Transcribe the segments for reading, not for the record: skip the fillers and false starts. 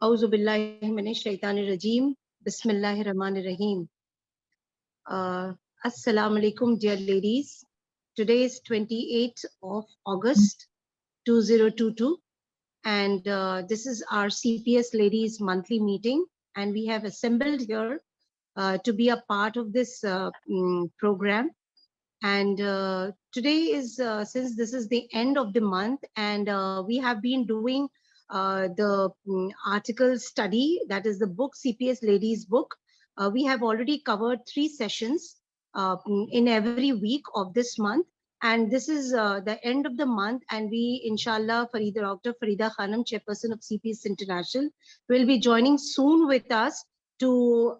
أعوذ بالله من الشيطان الرجيم. بسم الله الرحمن الرحيم. Assalamu alaikum, dear ladies. Today is 28th of August 2022, and this is our CPS Ladies monthly meeting, and we have assembled here to be a part of this program. And today is, since this is the end of the month, and we have been doing the article study, that is the book, CPS Ladies book. We have already covered 3 sessions in every week of this month. And this is the end of the month, and we, inshallah, Dr. Farida Khanam, chairperson of CPS International, will be joining soon with us to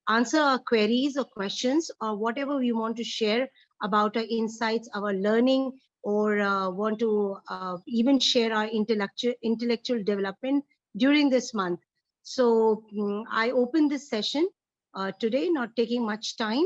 answer our queries or questions or whatever we want to share about our insights, our learning, or want to even share our intellectual development during this month. So I open this session today, not taking much time.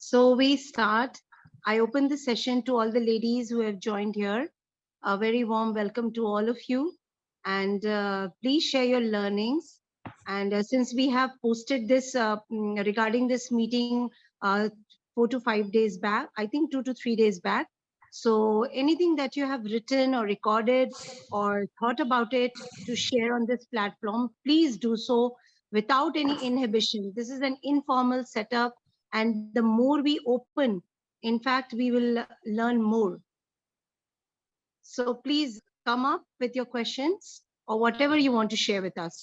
So we start. I open the session to all the ladies who have joined here. A very warm welcome to all of you, and please share your learnings. And since we have posted this regarding this meeting 4 to 5 days back, I think 2 to 3 days back. So anything that you have written or recorded or thought about it to share on this platform, please do so without any inhibition. This is an informal setup, and the more we open, in fact, we will learn more. So please come up with your questions or whatever you want to share with us.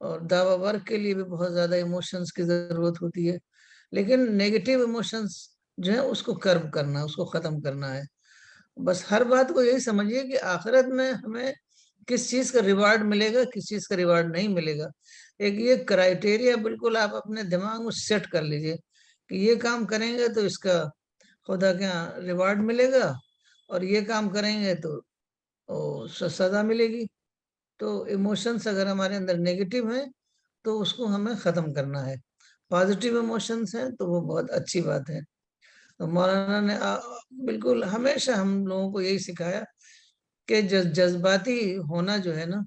اور دعوی work کے لیے بھی بہت زیادہ emotions کی ضرورت ہوتی ہے، لیکن نیگیٹو ایموشنز جو ہے اس کو کرب کرنا ہے، اس کو ختم کرنا ہے. بس ہر بات کو یہی سمجھیے کہ آخرت میں ہمیں کس چیز کا ریوارڈ ملے گا، کس چیز کا ریوارڈ نہیں ملے گا. ایک یہ کرائٹیریا بالکل آپ اپنے دماغ میں سیٹ کر لیجئے کہ یہ کام کریں گے تو اس کا خدا کے ہاں ریوارڈ ملے گا، اور یہ کام کریں گے تو سزا ملے گی. تو ایموشنز اگر ہمارے اندر نیگیٹو ہیں تو اس کو ہمیں ختم کرنا ہے. پازیٹیو ایموشنز ہیں تو وہ بہت اچھی بات ہے. تو مولانا نے بالکل ہمیشہ ہم لوگوں کو یہی سکھایا کہ جذباتی ہونا جو ہے نا،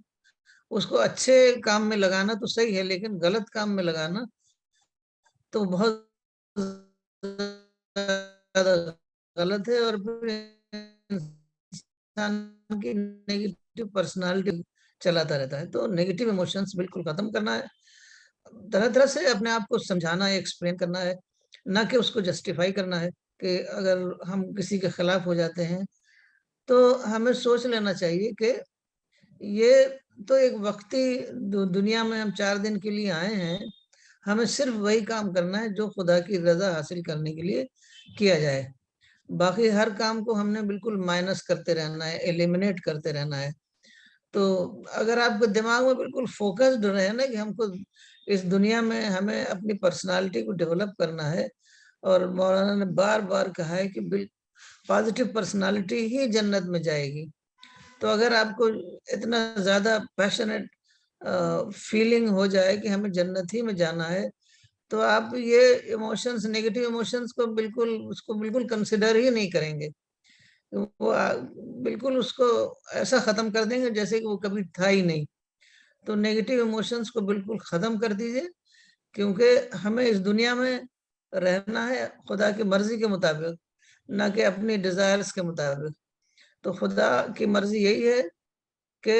اس کو اچھے کام میں لگانا تو صحیح ہے، لیکن غلط کام میں لگانا تو بہت زیادہ غلط ہے. اور پھر انسان کی نیگیٹو پرسنالٹی چلاتا رہتا ہے. تو نیگیٹو ایموشنز بالکل ختم کرنا ہے، طرح طرح سے اپنے آپ کو سمجھانا ہے، ایکسپلین کرنا ہے، نہ کہ اس کو جسٹیفائی کرنا ہے. کہ اگر ہم کسی کے خلاف ہو جاتے ہیں تو ہمیں سوچ لینا چاہیے کہ یہ تو ایک وقتی دنیا میں ہم 4 دن کے لیے آئے ہیں، ہمیں صرف وہی کام کرنا ہے جو خدا کی رضا حاصل کرنے کے لیے کیا جائے. باقی ہر کام کو ہم نے بالکل مائنس کرتے رہنا ہے، ایلیمنیٹ کرتے رہنا ہے. تو اگر آپ کے دماغ میں بالکل فوکسڈ رہے نا کہ ہم کو اس دنیا میں ہمیں اپنی پرسنالٹی کو ڈیولپ کرنا ہے، اور مولانا نے بار بار کہا ہے کہ پازیٹیو پرسنالٹی ہی جنت میں جائے گی. تو اگر آپ کو اتنا زیادہ پیشنیٹ فیلنگ ہو جائے کہ ہمیں جنت ہی میں جانا ہے، تو آپ یہ ایموشنز، نیگیٹو ایموشنز کو بالکل کنسیڈر ہی نہیں کریں گے. وہ بالکل اس کو ایسا ختم کر دیں گے جیسے کہ وہ کبھی تھا ہی نہیں. تو نیگیٹو ایموشنز کو بالکل ختم کر دیجئے، کیونکہ ہمیں اس دنیا میں رہنا ہے خدا کی مرضی کے مطابق، نہ کہ اپنی ڈیزائرز کے مطابق. تو خدا کی مرضی یہی ہے کہ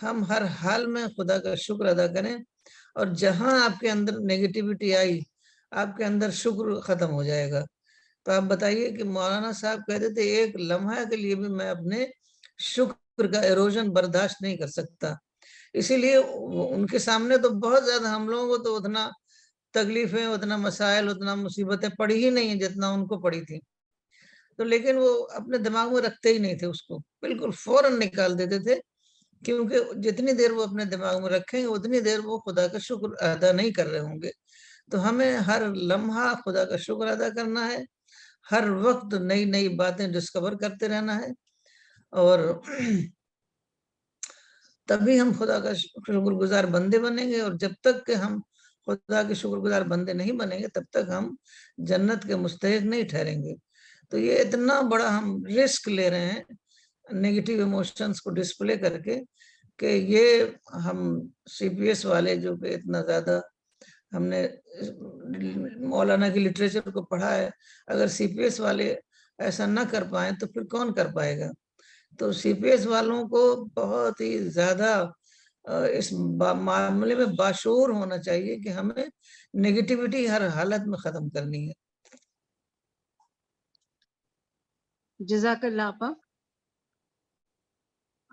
ہم ہر حال میں خدا کا شکر ادا کریں، اور جہاں آپ کے اندر نیگیٹیوٹی آئی، آپ کے اندر شکر ختم ہو جائے گا. تو آپ بتائیے کہ مولانا صاحب کہتے تھے ایک لمحہ کے لیے بھی میں اپنے شکر کا ایروژن برداشت نہیں کر سکتا. اسی لیے ان کے سامنے تو بہت زیادہ ہم لوگوں کو تو اتنا تکلیفیں، اتنا مسائل، اتنا مصیبتیں پڑی ہی نہیں ہیں جتنا ان کو پڑی تھی. تو لیکن وہ اپنے دماغ میں رکھتے ہی نہیں تھے، اس کو بالکل فوراً نکال دیتے تھے، کیونکہ جتنی دیر وہ اپنے دماغ میں رکھیں گے اتنی دیر وہ خدا کا شکر ادا نہیں کر رہے ہوں گے. تو ہمیں ہر لمحہ خدا کا شکر ادا کرنا ہے، ہر وقت نئی نئی باتیں ڈسکور کرتے رہنا ہے، اور تبھی ہم خدا کا شکر گزار بندے بنیں گے. اور جب تک کہ ہم خدا کے شکر گزار بندے نہیں بنیں گے تب تک ہم جنت کے مستحق نہیں ٹھہریں گے. تو یہ اتنا بڑا ہم رسک لے رہے ہیں نیگیٹو ایموشنز کو ڈسپلے کر کے، کہ یہ ہم سی پی ایس والے جو کہ اتنا زیادہ ہم نے مولانا کی لٹریچر کو پڑھا ہے، اگر سی پی ایس والے ایسا نہ کر پائیں تو پھر کون کر پائے گا. تو سی پی ایس والوں کو بہت ہی زیادہ اس معاملے میں باشعور ہونا چاہیے کہ ہمیں نیگیٹیوٹی ہر حالت میں ختم کرنی ہے. جزاک اللہ آپا.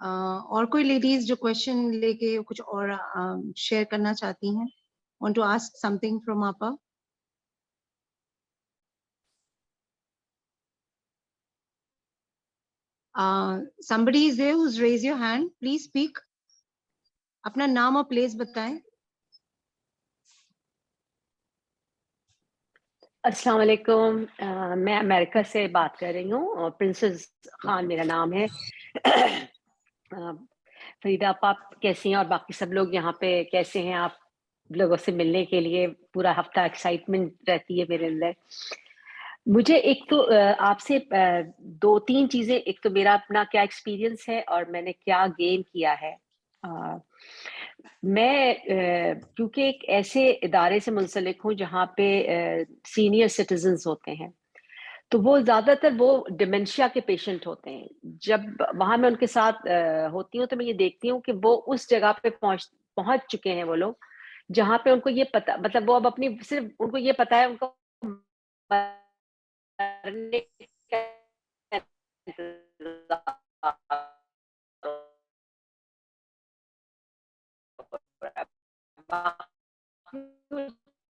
اور کوئی لیڈیز جو کوشچن لے کے کچھ اور شیئر کرنا چاہتی ہیں؟ Want to ask something from Appa? Somebody is there who's raised your hand. Please speak. اپنا نام اور پلیس بتائیں. السلام علیکم. میں امریکہ سے بات کر رہی ہوں، پرنسس خان میرا نام ہے. فریدہ آپ کیسی ہیں، اور باقی سب لوگ یہاں پہ کیسے ہیں؟ آپ لوگوں سے ملنے کے لیے پورا ہفتہ ایکسائٹمنٹ رہتی ہے میرے اندر. مجھے ایک تو آپ سے 2-3 چیزیں، ایک تو میرا اپنا کیا ایکسپیرینس ہے اور میں نے کیا گین کیا ہے. میں کیونکہ ایک ایسے ادارے سے منسلک ہوں جہاں پہ سینئر سٹیزنز ہوتے ہیں، تو وہ زیادہ تر وہ ڈیمنشیا کے پیشنٹ ہوتے ہیں. جب وہاں میں ان کے ساتھ ہوتی ہوں تو میں یہ دیکھتی ہوں کہ وہ اس جگہ پہ پہنچ چکے ہیں وہ لوگ جہاں پہ ان کو یہ پتا، مطلب وہ اب اپنی صرف ان کو یہ پتا ہے ان کو مرنے کا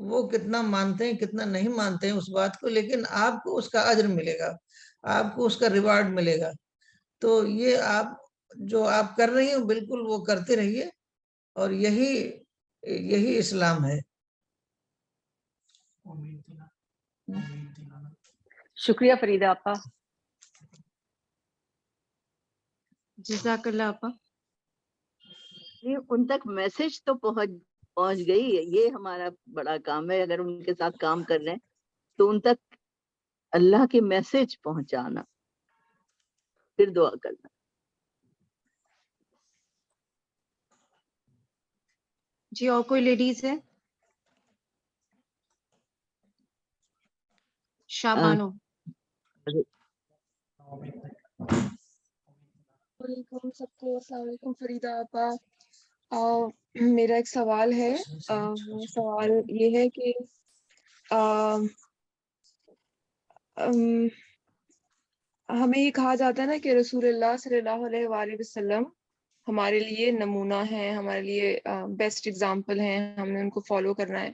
وہ کتنا مانتے ہیں کتنا نہیں مانتے ہیں اس بات کو، لیکن آپ کو اس کا اجر ملے گا، آپ کو اس کا ریوارڈ ملے گا. تو یہ آپ جو آپ کر رہی ہیں بالکل وہ کرتے رہیے، اور یہی اسلام ہے. شکریہ فریدہ آپا. جزاک اللہ آپا. ان تک میسج تو پہنچ گئی. یہ ہمارا بڑا کام ہے. اگر ان کے ساتھ کام کر رہے ہیں تو ان تک اللہ کے میسج پہنچانا، پھر دعا کرنا. جی اور کوئی لیڈیز ہے؟ شابانو. وعلیکم سب کو السلام علیکم. فریدہ آپا، میرا ایک سوال ہے. سوال یہ ہے کہ ہمیں یہ کہا جاتا ہے نا کہ رسول اللہ صلی اللہ علیہ وآلہ وسلم ہمارے لیے نمونہ ہیں، ہمارے لیے بیسٹ ایگزامپل ہیں، ہم نے ان کو فالو کرنا ہے.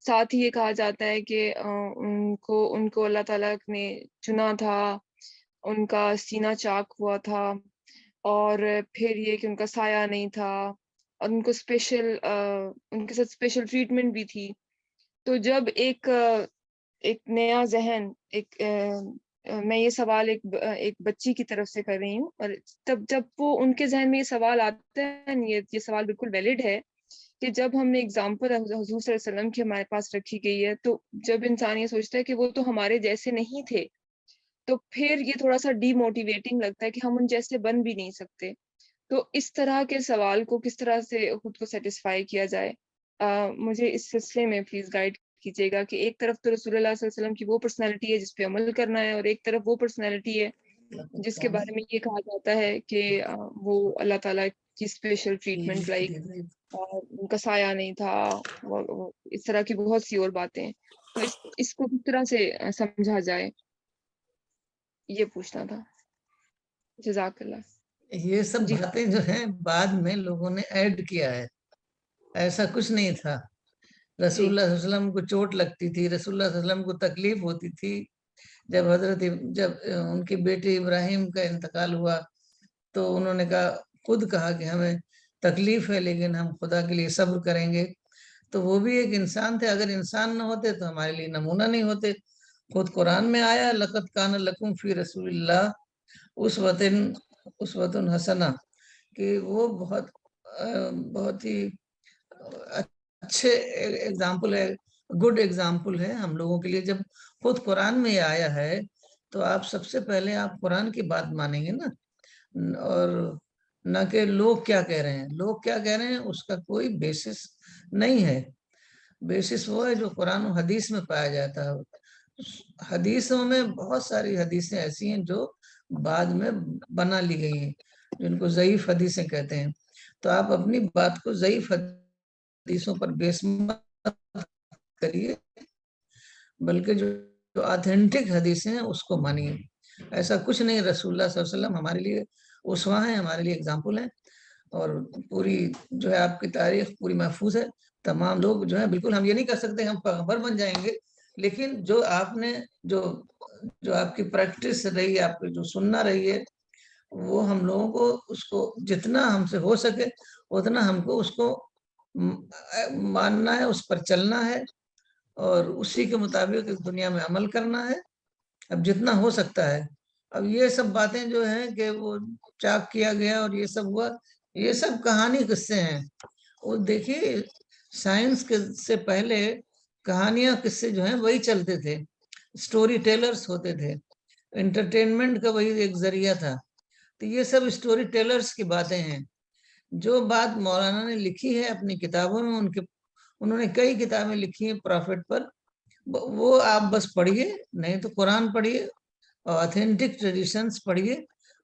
ساتھ ہی یہ کہا جاتا ہے کہ ان کو اللہ تعالیٰ نے چنا تھا، ان کا سینہ چاک ہوا تھا، اور پھر یہ کہ ان کا سایہ نہیں تھا، اور ان کو ان کے ساتھ اسپیشل ٹریٹمنٹ بھی تھی. تو جب ایک نیا ذہن، میں یہ سوال ایک بچی کی طرف سے کر رہی ہوں، اور جب وہ ان کے ذہن میں یہ سوال آتا ہے، یہ سوال بالکل ویلڈ ہے کہ جب ہم نے اگزامپل حضور صلی اللہ علیہ وسلم کی ہمارے پاس رکھی گئی ہے، تو جب انسان یہ سوچتا ہے کہ وہ تو ہمارے جیسے نہیں تھے، تو پھر یہ تھوڑا سا ڈی موٹیویٹنگ لگتا ہے کہ ہم ان جیسے بن بھی نہیں سکتے. تو اس طرح کے سوال کو کس طرح سے خود کو سیٹسفائی کیا جائے، مجھے اس سلسلے میں پلیز گائیڈ کیجیے گا کہ ایک طرف تو رسول اللہ صلی اللہ علیہ وسلم کی وہ پرسنالٹی ہے جس پہ عمل کرنا ہے، اور ایک طرف وہ پرسنالٹی ہے جس کے بارے میں یہ کہا جاتا ہے کہ وہ اللہ تعالیٰ کی اسپیشل ٹریٹمنٹ لائک، ان کا سایہ نہیں تھا، اس طرح کی بہت سی اور باتیں. تو اس کو کس طرح سے سمجھا جائے، یہ پوچھنا تھا. جزاک اللہ. یہ سب جی باتیں جو ہیں بعد میں لوگوں نے ایڈ کیا ہے، ایسا کچھ نہیں تھا. رسول اللہ صلی اللہ علیہ وسلم کو چوٹ لگتی تھی، رسول اللہ صلی اللہ علیہ وسلم کو تکلیف ہوتی تھی. جب ان کے بیٹے ابراہیم کا انتقال ہوا تو انہوں نے خود کہا کہ ہمیں تکلیف ہے لیکن ہم خدا کے لیے صبر کریں گے. تو وہ بھی ایک انسان تھے، اگر انسان نہ ہوتے تو ہمارے لیے نمونہ نہیں ہوتے. خود قرآن میں آیا لقد کان لکم فی رسول اللہ اسوۃ حسنہ، کہ وہ بہت ہی اچھے ایگزامپل ہے، گڈ ایگزامپل ہے ہم لوگوں کے لیے. جب خود قرآن میں یہ آیا ہے تو آپ سب سے پہلے آپ قرآن کی بات مانیں گے نا، اور نہ کہ لوگ کیا کہہ رہے ہیں. لوگ کیا کہہ رہے ہیں اس کا کوئی بیسس نہیں ہے. بیسس وہ ہے جو قرآن و حدیث میں پایا جاتا ہے. حدیثوں میں بہت ساری حدیثیں ایسی ہیں جو بعد میں بنا لی گئی ہیں، جن کو ضعیف حدیثیں کہتے ہیں. تو آپ اپنی بات کو ضعیف حدیثوں پر بیس مت کریے، بلکہ جو آتھینٹک حدیثیں ہیں اس کو مانیے. ایسا کچھ نہیں. رسول اللہ صلی اللہ علیہ وسلم ہمارے لیے اسوہ ہیں، ہمارے لیے اگزامپل ہیں، اور پوری جو ہے آپ کی تاریخ پوری محفوظ ہے. تمام لوگ جو ہے بالکل، ہم یہ نہیں کر سکتے ہم پیغمبر بن جائیں گے، لیکن جو آپ نے جو آپ کی پریکٹس رہی ہے، آپ کی جو سننا رہی ہے، وہ ہم لوگوں کو اس کو جتنا ہم سے ہو سکے اتنا ہم کو اس کو ماننا ہے، اس پر چلنا ہے، اور اسی کے مطابق اس دنیا میں عمل کرنا ہے، اب جتنا ہو سکتا ہے. اب یہ سب باتیں جو ہیں کہ وہ چاک کیا گیا اور یہ سب ہوا، یہ سب کہانی قصے ہیں. وہ دیکھیے سائنس کے سے پہلے کہانیاں قصے جو ہیں وہی چلتے تھے، سٹوری ٹیلرز ہوتے تھے، انٹرٹینمنٹ کا وہی ایک ذریعہ تھا. تو یہ سب سٹوری ٹیلرز کی باتیں ہیں. جو بات مولانا نے لکھی ہے اپنی کتابوں میں، انہوں نے کئی کتابیں لکھی ہیں پرافٹ پر، وہ آپ بس پڑھیے، نہیں تو قرآن پڑھیے اور آتھینٹک ٹریڈیشنز پڑھیے،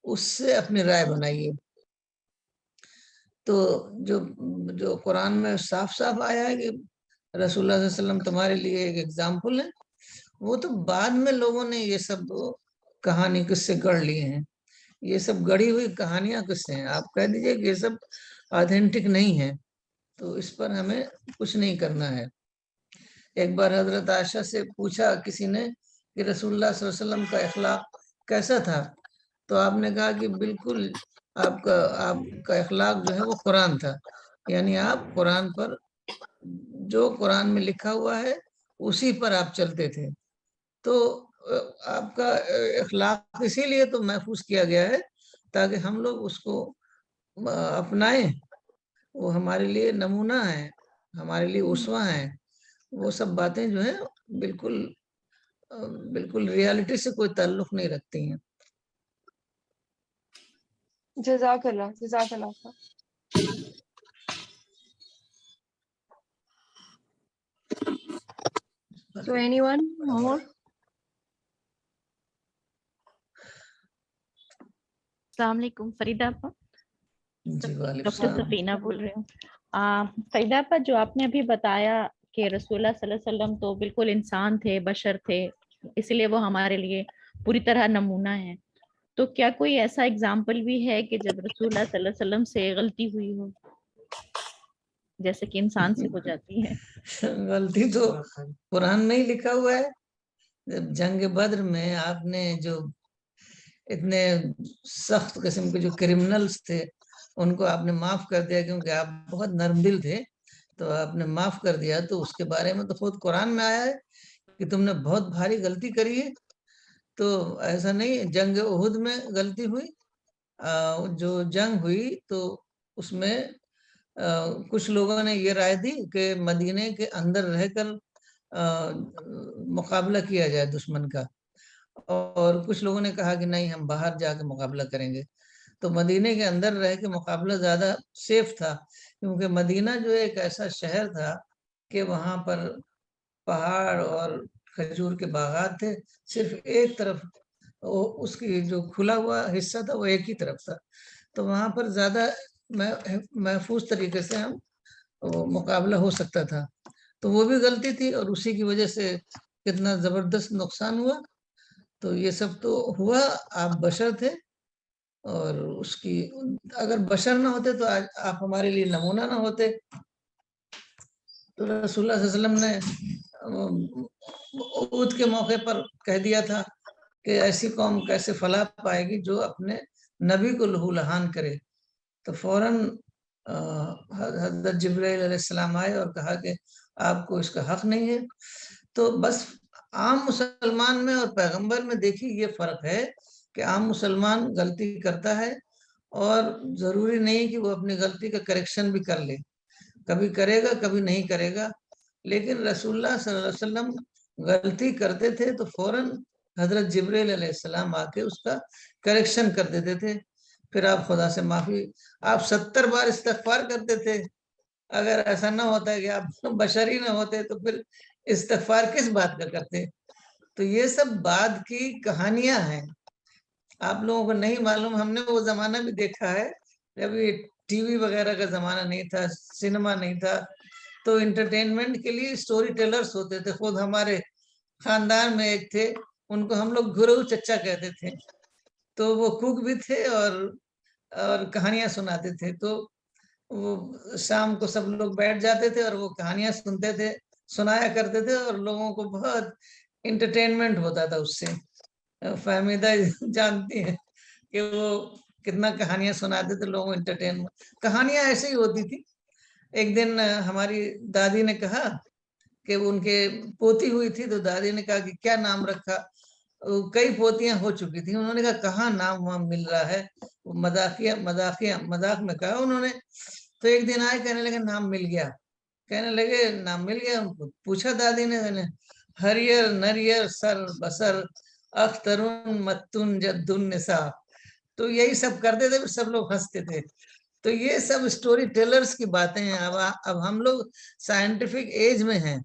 اس سے اپنی رائے بنائیے. تو جو قرآن میں صاف صاف آیا ہے کہ رسول اللہ صلی اللہ علیہ وسلم تمہارے لیے ایک ایگزامپل ہے، وہ تو بعد میں لوگوں نے یہ سب کہانی قصے گڑھ لیے ہیں. یہ سب گڑھی ہوئی کہانیاں قصے ہیں. آپ کہہ دیجئے کہ یہ سب آتھینٹک نہیں ہے، تو اس پر ہمیں کچھ نہیں کرنا ہے. ایک بار حضرت عائشہ سے پوچھا کسی نے کہ رسول اللہ صلی اللہ علیہ وسلم کا اخلاق کیسا تھا، تو آپ نے کہا کہ بالکل آپ کا اخلاق جو ہے وہ قرآن تھا، یعنی آپ قرآن پر، جو قرآن میں لکھا ہوا ہے اسی پر آپ چلتے تھے. تو آپ کا اخلاق اسی لیے تو محفوظ کیا گیا ہے تاکہ ہم لوگ اس کو اپنائیں. وہ ہمارے لیے نمونہ ہے، ہمارے لیے اسوہ ہیں. وہ سب باتیں جو ہیں بالکل ریالٹی سے کوئی تعلق نہیں رکھتی ہیں. جزاک اللہ خیر. So anyone more? السلام علیکم. فریدہ آپا، جی وعلیکم ڈاکٹر السلام. سفینہ بول رہی ہوں. فریدہ آپا، جو آپ نے ابھی بتایا کہ رسول اللہ صلی اللہ علیہ وسلم تو بالکل انسان تھے، بشر تھے، اس لیے وہ ہمارے لیے پوری طرح نمونہ ہیں. تو کیا کوئی ایسا اگزامپل بھی ہے کہ جب رسول اللہ صلی اللہ علیہ وسلم سے غلطی ہوئی ہو، جیسے کہ انسان سے ہو جاتی ہے؟ غلطی تو قرآن میں ہی لکھا ہوا ہے. جب جنگ بدر میں آپ نے جو اتنے سخت قسم کے جو کرمنلز تھے ان کو آپ نے معاف کر دیا، کیونکہ آپ بہت نرم دل تھے تو آپ نے معاف کر دیا. تو اس کے بارے میں تو خود قرآن میں آیا ہے کہ تم نے بہت بھاری غلطی کری ہے. تو ایسا نہیں، جنگ احد میں غلطی ہوئی. جو جنگ ہوئی تو اس میں کچھ لوگوں نے یہ رائے دی کہ مدینے کے اندر رہ کر مقابلہ کیا جائے دشمن کا، اور کچھ لوگوں نے کہا کہ نہیں ہم باہر جا کے مقابلہ کریں گے. تو مدینے کے اندر رہ کے مقابلہ زیادہ سیف تھا، کیونکہ مدینہ جو ایک ایسا شہر تھا کہ وہاں پر پہاڑ اور کھجور کے باغات تھے. صرف ایک طرف اس کی جو کھلا ہوا حصہ تھا وہ ایک ہی طرف تھا. تو وہاں پر زیادہ محفوظ طریقے سے ہم مقابلہ ہو سکتا تھا. تو وہ بھی غلطی تھی، اور اسی کی وجہ سے کتنا زبردست نقصان ہوا. تو یہ سب تو ہوا، آپ بشر تھے، اور اس کی اگر بشر نہ ہوتے تو آج آپ ہمارے لیے نمونہ نہ ہوتے. تو رسول اللہ صلی اللہ علیہ وسلم نے احد کے موقع پر کہہ دیا تھا کہ ایسی قوم کیسے فلاح پائے گی جو اپنے نبی کو لہو لہان کرے. تو فوراً حضرت جبرائیل علیہ السلام آئے اور کہا کہ آپ کو اس کا حق نہیں ہے. تو بس عام مسلمان میں اور پیغمبر میں دیکھیے یہ فرق ہے کہ عام مسلمان غلطی کرتا ہے اور ضروری نہیں کہ وہ اپنی غلطی کا کریکشن بھی کر لے، کبھی کرے گا کبھی نہیں کرے گا. لیکن رسول اللہ صلی اللہ علیہ وسلم غلطی کرتے تھے تو فوراً حضرت جبرائیل علیہ السلام آ کے اس کا کریکشن کر دیتے تھے. پھر آپ خدا سے معافی، آپ 70 بار استغفار کرتے تھے. اگر ایسا نہ ہوتا ہے کہ آپ بشری نہ ہوتے تو پھر استغفار کس بات کا کرتے. تو یہ سب بعد کی کہانیاں ہیں، آپ لوگوں کو نہیں معلوم. ہم نے وہ زمانہ بھی دیکھا ہے جب یہ ٹی وی وغیرہ کا زمانہ نہیں تھا، سنیما نہیں تھا، تو انٹرٹینمنٹ کے لیے سٹوری ٹیلرز ہوتے تھے. خود ہمارے خاندان میں ایک تھے، ان کو ہم لوگ گرو چچا کہتے تھے. تو وہ کوک بھی تھے اور کہانیاں سناتے تھے. تو وہ شام کو سب لوگ بیٹھ جاتے تھے اور وہ کہانیاں سنتے تھے، سنایا کرتے تھے، اور لوگوں کو بہت انٹرٹینمنٹ ہوتا تھا اس سے. فہمیدہ جانتی ہیں کہ وہ کتنا کہانیاں سناتے تھے لوگوں. انٹرٹینمنٹ کہانیاں ایسے ہی ہوتی تھی. ایک دن ہماری دادی نے کہا کہ ان کے پوتی ہوئی تھی، تو دادی نے کہا کہ کیا نام رکھا. کئی پوتیاں ہو چکی تھیں. انہوں نے کہا کہاں نام وام مل رہا ہے، مذاق میں کہا انہوں نے. تو ایک دن آئے کہنے لگے نام مل گیا. کہنے لگے نام مل گیا. پوچھا دادی نے، ہریر نریر سر بسر اخترون متن جد النساء. تو یہی سب کرتے تھے، سب لوگ ہنستے تھے. تو یہ سب سٹوری ٹیلرز کی باتیں ہیں. اب ہم لوگ سائنٹیفک ایج میں ہیں،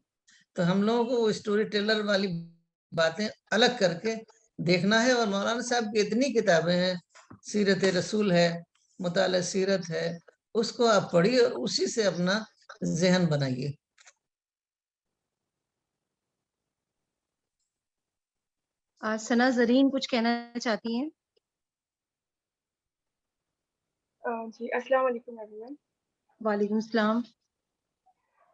تو ہم لوگوں کو وہ سٹوری ٹیلر والی باتیں الگ کر کے دیکھنا ہے. اور مولانا صاحب کی اتنی کتابیں ہیں، سیرت رسول ہے، مطالعہ سیرت ہے، اس کو آپ پڑھیے اور اسی سے اپنا ذہن بنائیے. ثنا زرین کچھ کہنا چاہتی ہیں؟ جی السلام علیکم ایوری ون. وعلیکم السلام.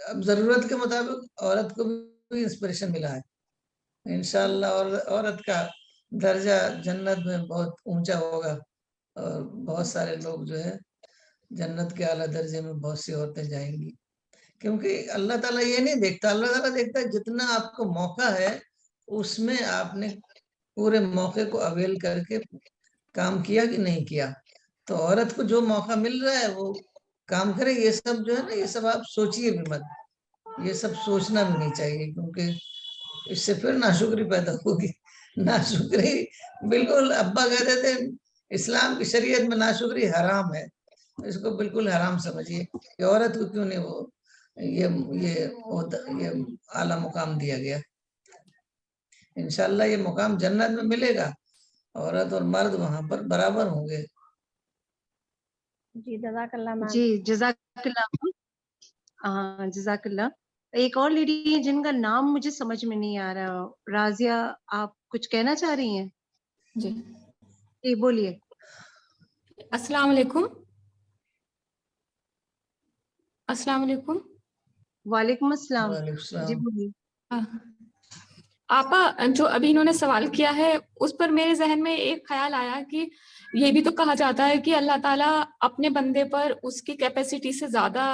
اب ضرورت کے مطابق عورت کو بھی انسپریشن ملا ہے انشاءاللہ، اور عورت کا درجہ جنت میں بہت اونچا ہوگا، اور بہت سارے لوگ جو ہے جنت کے اعلیٰ درجے میں بہت سی عورتیں جائیں گی، کیونکہ اللہ تعالیٰ یہ نہیں دیکھتا، اللہ تعالیٰ دیکھتا ہے جتنا آپ کو موقع ہے اس میں آپ نے پورے موقع کو اویل کر کے کام کیا کہ نہیں کیا۔ تو عورت کو جو موقع مل رہا ہے وہ کام کرے۔ یہ سب جو ہے نا، یہ سب آپ سوچیے بھی مت، یہ سب سوچنا بھی نہیں چاہیے، کیونکہ اس سے پھر ناشکری پیدا ہوگی۔ ناشکری بالکل، ابا کہتے تھے اسلام کی شریعت میں ناشکری حرام ہے، اس کو بالکل حرام سمجھیے کہ عورت کو کیوں نہیں وہ یہ اعلیٰ مقام دیا گیا۔ انشاءاللہ یہ مقام جنت میں ملے گا، عورت اور مرد وہاں پر برابر ہوں گے۔ جی جزاک اللہ میم۔ جی جزاک اللہ، ہاں جزاک اللہ۔ ایک اور لیڈی ہے جن کا نام مجھے سمجھ میں نہیں آ رہا، رازیہ، آپ کچھ کہنا چاہ رہی ہیں؟ جی جی بولیے۔ السلام علیکم۔ السلام علیکم۔ وعلیکم السلام، وعلیکم جی السلام۔ بولیے۔ آپا جو ابھی انہوں نے سوال کیا ہے اس پر میرے ذہن میں ایک خیال آیا کہ یہ بھی تو کہا جاتا ہے کہ اللہ تعالیٰ اپنے بندے پر اس کی کیپیسٹی سے زیادہ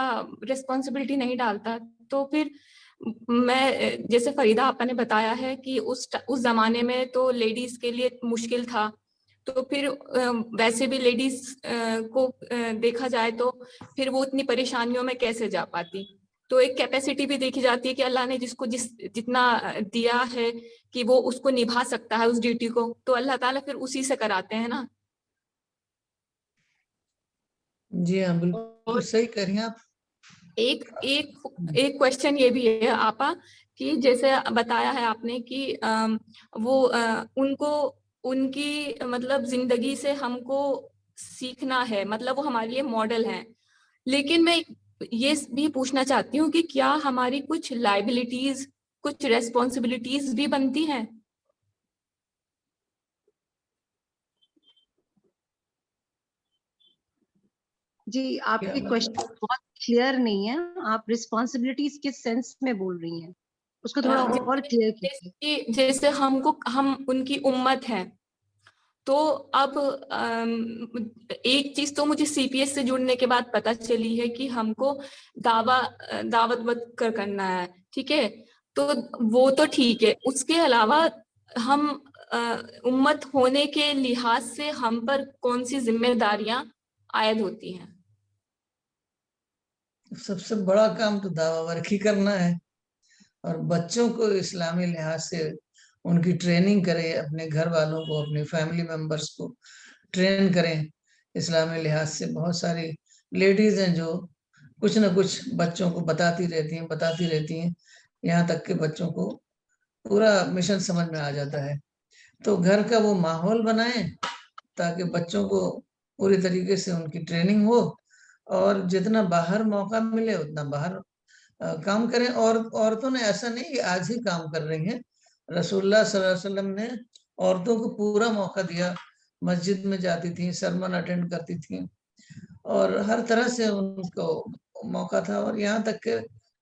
ریسپانسبلٹی نہیں ڈالتا، تو پھر میں جیسے فریدہ آپا نے بتایا ہے کہ اس زمانے میں تو لیڈیز کے لیے مشکل تھا، تو پھر ویسے بھی لیڈیز کو دیکھا جائے تو پھر وہ اتنی پریشانیوں میں کیسے جا پاتی؟ تو ایک کیپیسٹی بھی دیکھی جاتی ہے کہ اللہ نے جس کو جتنا دیا ہے کہ وہ اس کو نبھا سکتا ہے اس ڈیوٹی کو، تو اللہ تعالیٰ پھر اسی سے کراتے ہیں نا۔ جی ہاں بالکل صحیح کہہ رہی ہیں آپ۔ ایک کوشچن یہ بھی ہے آپا کہ جیسے بتایا ہے آپ نے کہ وہ ان کو ان کی مطلب زندگی سے ہم کو سیکھنا ہے، مطلب وہ ہمارے لیے ماڈل ہیں، لیکن میں یہ بھی پوچھنا چاہتی ہوں کہ کیا ہماری کچھ لائبلٹیز، کچھ ریسپانسبلٹیز بھی بنتی ہیں؟ جی آپ کے کوشچن بہت کلیئر نہیں ہے، آپ رسپانسبلٹیز کس سینس میں بول رہی ہیں، اس کو تھوڑا اور کلیئر کیجیے۔ جیسے ہم ان کی امت ہیں، تو اب ایک چیز تو مجھے سی پی ایس سے جڑنے کے بعد پتہ چلی ہے کہ ہم کو دعوت کرنا ہے، ٹھیک ہے، تو وہ تو ٹھیک ہے، اس کے علاوہ ہم امت ہونے کے لحاظ سے ہم پر کون سی ذمہ داریاں عائد ہوتی ہیں؟ سب سے بڑا کام تو دعویٰ ورکی کرنا ہے، اور بچوں کو اسلامی لحاظ سے ان کی ٹریننگ کرے، اپنے گھر والوں کو، اپنے فیملی ممبرس کو ٹرین کریں اسلامی لحاظ سے۔ بہت ساری لیڈیز ہیں جو کچھ نہ کچھ بچوں کو بتاتی رہتی ہیں یہاں تک کہ بچوں کو پورا مشن سمجھ میں آ جاتا ہے۔ تو گھر کا وہ ماحول بنائیں تاکہ بچوں کو پوری طریقے سے ان کی ٹریننگ ہو، اور جتنا باہر موقع ملے اتنا باہر کام کریں۔ اور عورتوں نے ایسا نہیں کہ آج ہی کام کر رہی ہیں، رسول اللہ صلی اللہ علیہ وسلم نے عورتوں کو پورا موقع دیا، مسجد میں جاتی تھیں، سرمن اٹینڈ کرتی تھیں، اور ہر طرح سے ان کو موقع تھا۔ اور یہاں تک کہ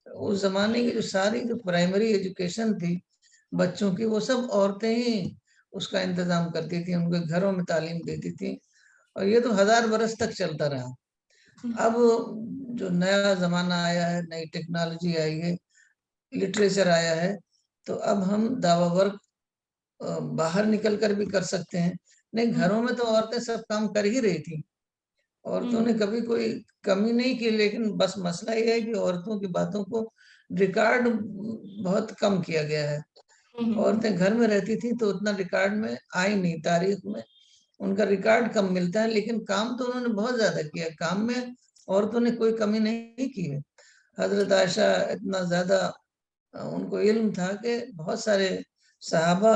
اس زمانے کی جو ساری جو پرائمری ایجوکیشن تھی بچوں کی، وہ سب عورتیں ہی اس کا انتظام کرتی تھیں، ان کے گھروں میں تعلیم دیتی تھیں، اور یہ تو 1000 برس تک چلتا رہا۔ اب جو نیا زمانہ آیا ہے، نئی ٹیکنالوجی آئی ہے، لٹریچر آیا ہے، تو اب ہم دعویٰ ورک باہر نکل کر بھی کر سکتے ہیں۔ نہیں، گھروں میں تو عورتیں سب کام کر ہی رہی تھیں، عورتوں نے کبھی کوئی کمی نہیں کی، لیکن بس مسئلہ یہ ہے کہ عورتوں کی باتوں کو ریکارڈ بہت کم کیا گیا ہے۔ عورتیں گھر میں رہتی تھیں تو اتنا ریکارڈ میں آئی نہیں، تاریخ میں ان کا ریکارڈ کم ملتا ہے، لیکن کام تو انہوں نے بہت زیادہ کیا، کام میں عورتوں نے کوئی کمی نہیں کی ہے۔ حضرت عائشہ اتنا زیادہ ان کو علم تھا کہ بہت سارے صحابہ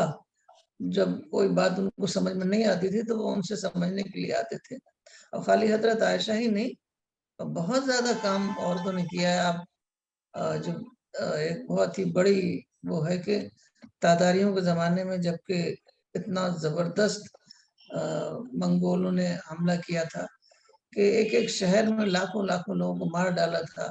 جب کوئی بات ان کو سمجھ میں نہیں آتی تھی تو وہ ان سے سمجھنے کے لیے آتے تھے۔ اور خالی حضرت عائشہ ہی نہیں، بہت زیادہ کام عورتوں نے کیا ہے۔ آپ جو ایک بہت ہی بڑی وہ ہے کہ تاتاریوں کے زمانے میں جبکہ اتنا زبردست منگولوں نے حملہ کیا تھا کہ ایک ایک شہر میں لاکھوں لوگوں کو مار ڈالا تھا،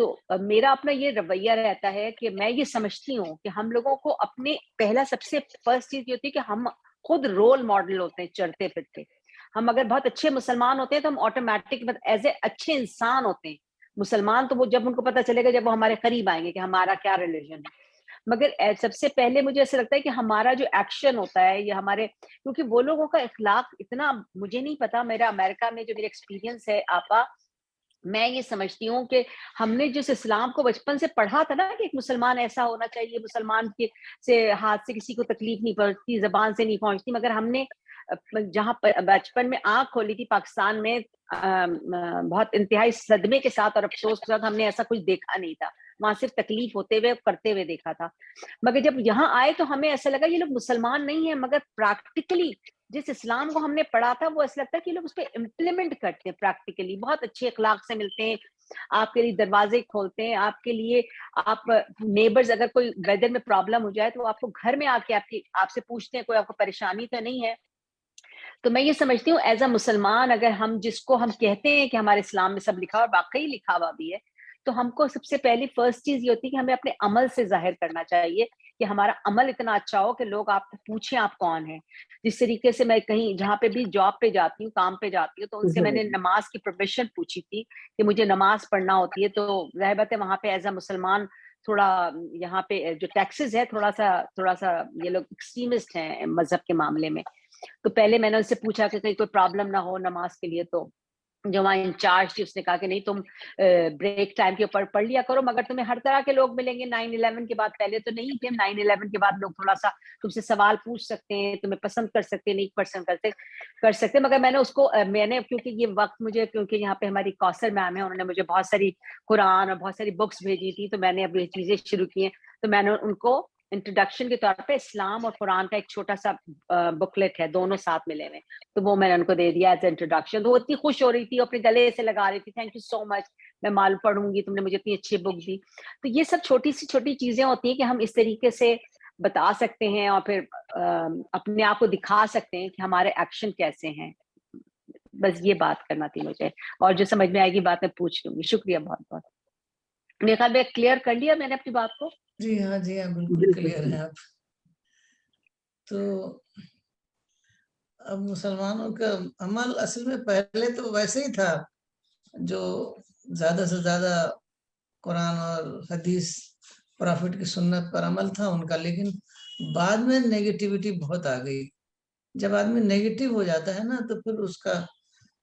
تو میرا اپنا یہ رویہ رہتا ہے کہ میں یہ سمجھتی ہوں کہ ہم لوگوں کو اپنے پہلا سب سے فرسٹ چیز یہ ہوتی ہے کہ ہم خود رول ماڈل ہوتے ہیں چلتے پھرتے. ہم اگر بہت اچھے مسلمان ہوتے ہیں تو ہم آٹومیٹک ایز اے اچھے انسان ہوتے ہیں. مسلمان تو وہ جب ان کو پتہ چلے گا جب وہ ہمارے قریب آئیں گے کہ ہمارا کیا ریلیجن ہے. مگر سب سے پہلے مجھے ایسا لگتا ہے کہ ہمارا جو ایکشن ہوتا ہے یا ہمارے, کیونکہ وہ لوگوں کا اخلاق اتنا, مجھے نہیں پتا, میرا امریکہ میں جو میرا ایکسپیرینس ہے آپا, میں یہ سمجھتی ہوں کہ ہم نے جس اسلام کو بچپن سے پڑھا تھا نا کہ ایک مسلمان ایسا ہونا چاہیے, مسلمان کے سے ہاتھ سے کسی کو تکلیف نہیں پہنچتی, زبان سے نہیں پہنچتی, مگر ہم نے جہاں بچپن میں آنکھ کھولی تھی پاکستان میں بہت انتہائی صدمے کے ساتھ اور افسوس کے ساتھ ہم نے ایسا کچھ دیکھا نہیں تھا. وہاں صرف تکلیف ہوتے ہوئے کرتے ہوئے دیکھا تھا. مگر جب یہاں آئے تو ہمیں ایسا لگا یہ لوگ مسلمان نہیں ہیں, مگر پریکٹیکلی جس اسلام کو ہم نے پڑھا تھا وہ ایسا لگتا ہے کہ لوگ اس پہ امپلیمنٹ کرتے ہیں پریکٹیکلی, بہت اچھے اخلاق سے ملتے ہیں, آپ کے لیے دروازے کھولتے ہیں, آپ کے لیے, آپ نیبرز اگر کوئی ویدر میں پرابلم ہو جائے تو آپ کو گھر میں آ کے آپ سے پوچھتے ہیں کوئی آپ کو پریشانی تو نہیں ہے. تو میں یہ سمجھتی ہوں ایز اے مسلمان اگر ہم جس کو ہم کہتے ہیں کہ ہمارے اسلام میں سب لکھا ہوا, واقعی لکھا ہوا بھی ہے, تو ہم کو سب سے پہلی فرسٹ چیز یہ ہوتی ہے کہ ہمیں اپنے عمل سے ظاہر کرنا چاہیے کہ ہمارا عمل اتنا اچھا ہو کہ لوگ آپ کو پوچھیں آپ کون ہیں. جس طریقے سے میں کہیں جہاں پہ بھی جاب پہ جاتی ہوں, کام پہ جاتی ہوں, تو ان سے میں نے نماز کی پروفیشن پوچھی تھی کہ مجھے نماز پڑھنا ہوتی ہے, تو ظاہر بات ہے وہاں پہ ایز اے مسلمان تھوڑا یہاں پہ جو ٹیکسز ہے تھوڑا سا یہ لوگ ایکسٹریمسٹ ہیں مذہب کے معاملے میں. تو پہلے میں نے اس سے پوچھا کہ کہیں کوئی پرابلم نہ ہو نماز کے لیے, تو جو وہاں انچارج تھی اس نے کہا کہ نہیں تم بریک ٹائم کے اوپر پڑھ لیا کرو, مگر تمہیں ہر طرح کے لوگ ملیں گے 9/11 کے بعد. پہلے تو نہیں تھے, 9/11 کے بعد لوگ تھوڑا سا تم سے سوال پوچھ سکتے ہیں, تمہیں پسند کر سکتے, نہیں پسند کر سکتے. مگر میں نے اس کو کیونکہ یہ وقت مجھے, کیونکہ یہاں پہ ہماری کوثر میم ہے, انہوں نے مجھے بہت ساری قرآن اور بہت ساری بکس بھیجی تھی, تو میں نے اب یہ چیزیں شروع کی ہیں. تو میں نے ان کو انٹروڈکشن کے طور پہ اسلام اور قرآن کا ایک چھوٹا سا بکلیٹ ہے, دونوں ساتھ ملے ہوئے, تو وہ میں نے ان کو دے دیا ایز انٹروڈکشن. تو وہ اتنی خوش ہو رہی تھی, اپنے گلے سے لگا رہی تھی, تھینک یو سو مچ, میں معلوم پڑھوں گی, تم نے مجھے اتنی اچھی بک دی. تو یہ سب چھوٹی سی چھوٹی چیزیں ہوتی ہیں کہ ہم اس طریقے سے بتا سکتے ہیں اور پھر اپنے آپ کو دکھا سکتے ہیں کہ ہمارے ایکشن کیسے ہیں. بس یہ بات کرنا تھی مجھے, اور جو سمجھ میں آئے گی بات میں پوچھ لوں گی. شکریہ بہت بہت. میرے خیال میں کلیئر کر لیا میں نے اپنی بات کو. جی ہاں بالکل کلیئر ہے آپ. تو اب مسلمانوں کا عمل اصل میں پہلے تو ویسے ہی تھا, جو زیادہ سے زیادہ قرآن اور حدیث پرافٹ کی سنت پر عمل تھا ان کا, لیکن بعد میں نیگیٹیوٹی بہت آ گئی. جب آدمی نیگیٹو ہو جاتا ہے نا تو پھر اس کا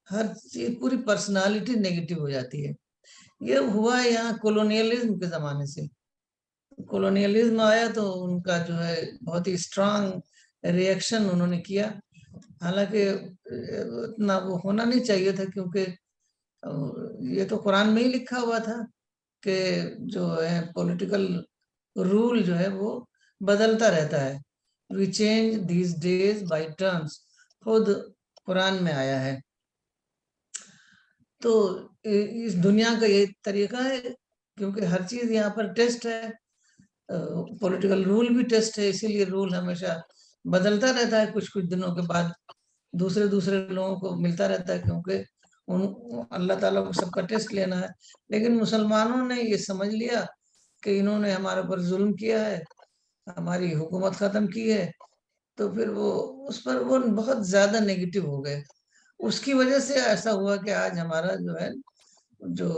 ہر چیز, پوری پرسنالٹی نیگیٹو ہو جاتی ہے. یہ ہوا یہاں کولونیلزم کے زمانے سے. کولونیلزم آیا تو ان کا جو ہے بہت ہی اسٹرانگ ریئیکشن انہوں نے کیا, حالانکہ اتنا وہ ہونا نہیں چاہیے تھا, کیونکہ یہ تو قرآن میں ہی لکھا ہوا تھا کہ جو ہے پولیٹیکل رول جو ہے وہ بدلتا رہتا ہے. We change these days by turns. خود قرآن میں آیا ہے. تو اس دنیا کا یہ طریقہ ہے, کیونکہ ہر چیز یہاں پر ٹیسٹ ہے, پولیٹیکل رول بھی ٹیسٹ ہے, اسی لیے رول ہمیشہ بدلتا رہتا ہے. کچھ دنوں کے بعد دوسرے لوگوں کو ملتا رہتا ہے, کیونکہ اللہ تعالیٰ کو سب کا ٹیسٹ لینا ہے. لیکن مسلمانوں نے یہ سمجھ لیا کہ انہوں نے ہمارے اوپر ظلم کیا ہے, ہماری حکومت ختم کی ہے, تو پھر وہ اس پر وہ بہت زیادہ نیگیٹو ہو گئے. اس کی وجہ سے ایسا ہوا کہ آج ہمارا جو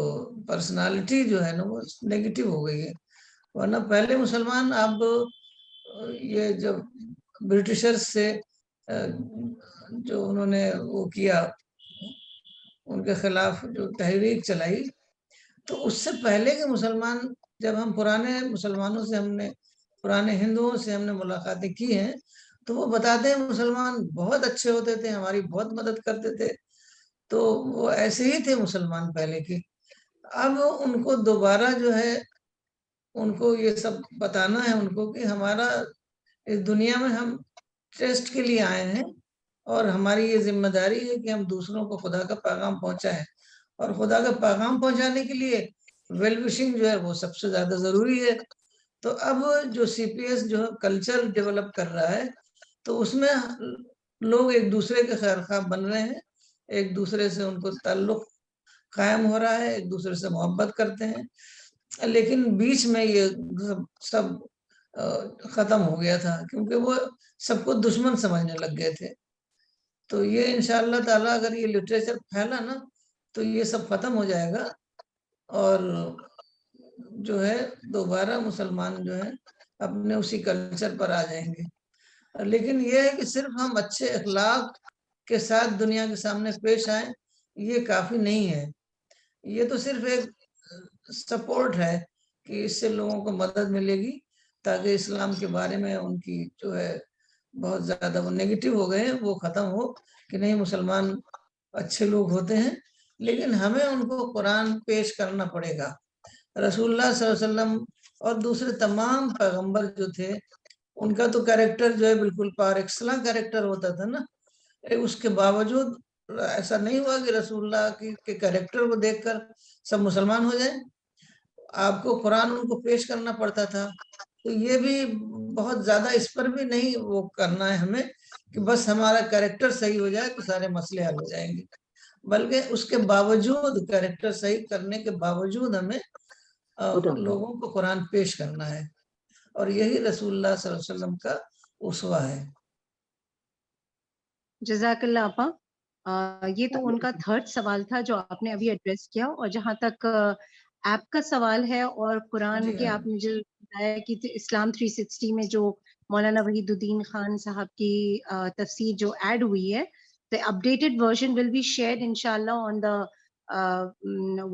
پرسنالٹی جو ہے نا وہ نیگیٹو ہو گئی ہے. ورنہ پہلے مسلمان, اب یہ جو برٹشرز سے جو انہوں نے وہ کیا, ان کے خلاف جو تحریک چلائی, تو اس سے پہلے کے مسلمان, جب ہم پرانے مسلمانوں سے پرانے ہندوؤں سے ہم نے ملاقاتیں کی ہیں, تو وہ بتاتے ہیں مسلمان بہت اچھے ہوتے تھے, ہماری بہت مدد کرتے تھے. تو وہ ایسے ہی تھے مسلمان پہلے کے. اب ان کو دوبارہ جو ہے ان کو یہ سب بتانا ہے ان کو کہ ہمارا اس دنیا میں ہم ٹیسٹ کے لیے آئے ہیں, اور ہماری یہ ذمہ داری ہے کہ ہم دوسروں کو خدا کا پیغام پہنچائیں. اور خدا کا پیغام پہنچانے کے لیے ویل وشنگ جو ہے وہ سب سے زیادہ ضروری ہے. تو اب جو سی پی ایس جو کلچر ڈیولپ کر رہا ہے, تو اس میں لوگ ایک دوسرے کے خیر خواہ بن رہے ہیں, ایک دوسرے سے ان کو تعلق قائم ہو رہا ہے, ایک دوسرے سے محبت کرتے ہیں. لیکن بیچ میں یہ سب ختم ہو گیا تھا کیونکہ وہ سب کو دشمن سمجھنے لگ گئے تھے. تو یہ انشاءاللہ تعالیٰ اگر یہ لٹریچر پھیلا نا تو یہ سب ختم ہو جائے گا اور جو ہے دوبارہ مسلمان جو ہے اپنے اسی کلچر پر آ جائیں گے. لیکن یہ ہے کہ صرف ہم اچھے اخلاق کے ساتھ دنیا کے سامنے پیش آئیں یہ کافی نہیں ہے. یہ تو صرف ایک سپورٹ ہے کہ اس سے لوگوں کو مدد ملے گی تاکہ اسلام کے بارے میں ان کی جو ہے بہت زیادہ وہ نیگیٹو ہو گئے ہیں وہ ختم ہو کہ نہیں مسلمان اچھے لوگ ہوتے ہیں. لیکن ہمیں ان کو قرآن پیش کرنا پڑے گا. رسول اللہ صلی اللہ علیہ وسلم اور دوسرے تمام پیغمبر جو تھے ان کا تو کریکٹر جو ہے بالکل پار ایکسلنٹ کریکٹر ہوتا تھا نا. اس کے باوجود ایسا نہیں ہوا کہ رسول اللہ کے کریکٹر کو دیکھ کر سب مسلمان ہو جائیں. آپ کو قرآن ان کو پیش کرنا پڑتا تھا. تو یہ بھی بہت زیادہ اس پر بھی نہیں وہ کرنا ہے ہمیں کہ بس ہمارا کریکٹر صحیح ہو جائے تو سارے مسئلے حل ہو جائیں گے. بلکہ اس کے باوجود کریکٹر صحیح کرنے کے باوجود ہمیں لوگوں کو قرآن پیش کرنا ہے اور یہی رسول اللہ صلی اللہ علیہ وسلم کا اسوہ ہے. جزاک اللہ آپا. یہ تو ان کا تھرڈ سوال تھا جو آپ نے ابھی ایڈریس کیا. اور جہاں تک ایپ کا سوال ہے اور قرآن کے آپ نے جو بتایا کہ اسلام 360 میں جو مولانا وحید الدین خان صاحب کی تفسیر جو ایڈ ہوئی ہے the updated version will be shared inshallah on the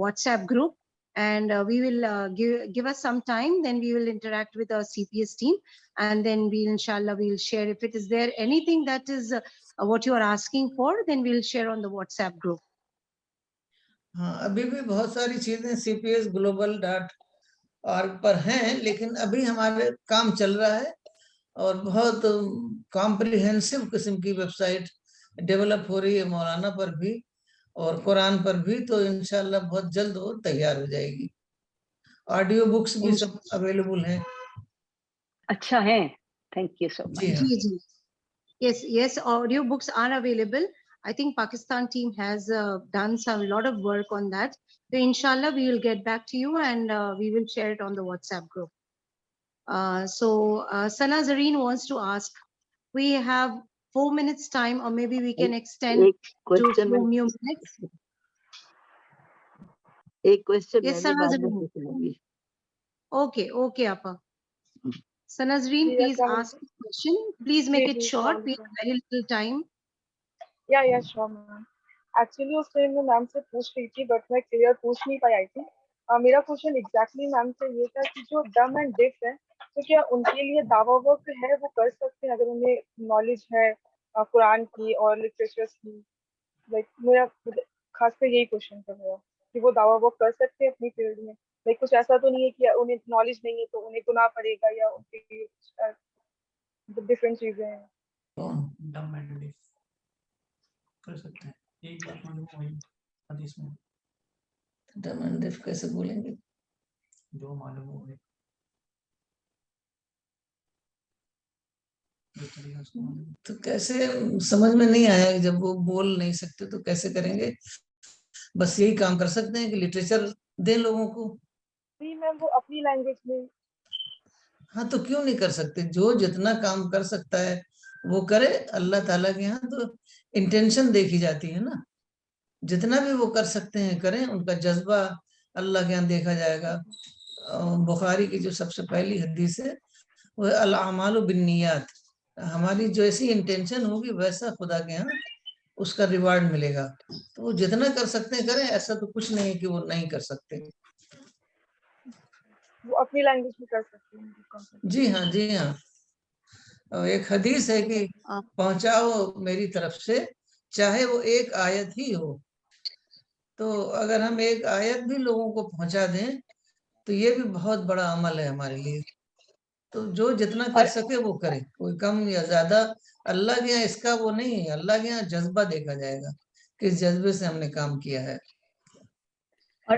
WhatsApp group and we will give us some time, then we will interact with our CPS team and then we inshallah will share if it is there anything that is what you are asking for, then we'll share on the WhatsApp group. ہاں ابھی بھی بہت ساری چیزیں cpsglobal.org پر ہیں لیکن ابھی ہمارے کام چل رہا ہے اور بہت کمپریہنسو قسم کی ویب سائٹ ڈیولپ ہو رہی ہے مولانا پر بھی اور قرآن پر بھی. تو انشاءاللہ بہت جلد وہ تیار ہو جائے گی. آڈیو بکس بھی سب اویلیبل ہیں. اچھا ہے, تھینک یو سو مچ. جی ہاں جی yes audio books are available. I think Pakistan team has done some lot of work on that. So inshallah we will get back to you and we will share it on the WhatsApp group. So Sana Zareen wants to ask, we have 4 minutes time or maybe we can extend to 2 minutes. ایک question Yes, Sana Zareen. Okay Appa. Sana Zareen, please ask a question. Please make it short. We have very little time. Yeah, sure, ma'am. Actually, us time میں میم سے پوچھ رہی تھی but میں clear پوچھ نہیں پائی آئی تھی. میرا کوشچن ایگزیکٹلی میم سے یہ تھا کہ جو ڈم اینڈ ڈیف ہے تو کیا ان کے لیے دعویٰ ورک ہے وہ کر سکتے ہیں اگر انہیں نالج ہے قرآن کی اور لٹریچرس کی؟ لائک میرا خاص کر یہی کوشچن تھا میرا کہ وہ دعویٰ ورک کر سکتے ہیں اپنی فیلڈ میں. لائک کچھ ایسا تو نہیں ہے کہ انہیں نالج نہیں ہے تو انہیں گناہ پڑے گا یا ان کے لیے ڈفرینٹ چیزیں ہیں. کر سکتے ہیں یہی بات معلوم ہوئی حدیث میں. ڈم اینڈ ڈیف کیسے بولیں گے؟ جو معلوم ہو گئے تو کیسے سمجھ میں نہیں آیا کہ جب وہ بول نہیں سکتے تو کیسے کریں گے؟ بس یہی کام کر سکتے ہیں کہ لٹریچر دیں لوگوں کو. میم وہ اپنی لینگویج میں. ہاں تو کیوں نہیں کر سکتے؟ جو جتنا کام کر سکتا ہے وہ کرے. اللہ تعالیٰ کے یہاں تو انٹینشن دیکھی جاتی ہے نا. جتنا بھی وہ کر سکتے ہیں کریں. ان کا جذبہ اللہ کے یہاں دیکھا جائے گا. بخاری کی جو سب سے پہلی حدیث ہے وہ الاعمال بالنیات. ہماری جو ایسی انٹینشن ہوگی ویسا خدا کے ہاں اس کا ریوارڈ ملے گا. تو وہ جتنا کر سکتے ہیں کریں. ایسا تو کچھ نہیں ہے کہ وہ نہیں کر سکتے. وہ اپنی لینگویج میں کر سکتے ہیں. جی ہاں. ایک حدیث ہے کہ پہنچاؤ میری طرف سے چاہے وہ ایک آیت ہی ہو. تو اگر ہم ایک آیت بھی لوگوں کو پہنچا دیں تو یہ بھی بہت بڑا عمل ہے ہمارے لیے. تو جو جتنا کر سکے وہ کرے. کوئی کم یا زیادہ اللہ کے یہاں اس کا وہ نہیں ہے. اللہ کے یہاں جذبہ دیکھا جائے گا کس جذبے سے ہم نے کام کیا ہے. اور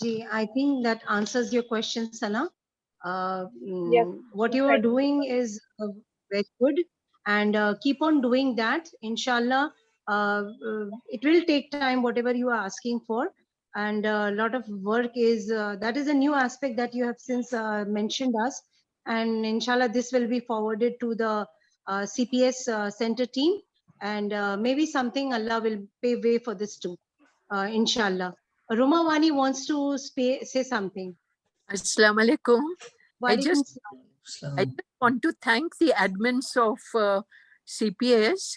Ji, I think that answers your question, Sana. Yes, What you are doing is very good, and keep on doing that. Inshallah, it will take time, whatever you are asking for, and a lot of work is, that is a new aspect that you have since mentioned us, and inshallah, this will be forwarded to the CPS center team, and maybe something Allah will pay way for this too, inshallah. Ruma Wani wants to say something. Assalamu alaikum. I Walaikum just salam. want to thank the admins of CPS.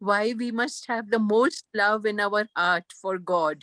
why we must have the most love in our heart for God.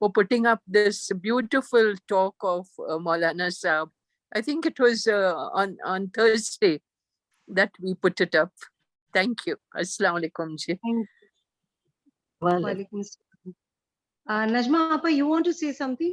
for putting up this beautiful talk of Maulana Saab. I think it was on Thursday that we put it up. Thank you. Assalamu alaikum ji. Walaikum salam. Najma Appa, you want to say something?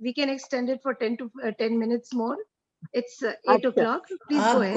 We can extend it for 10 minutes more. It's 8 o'clock. Please go ahead.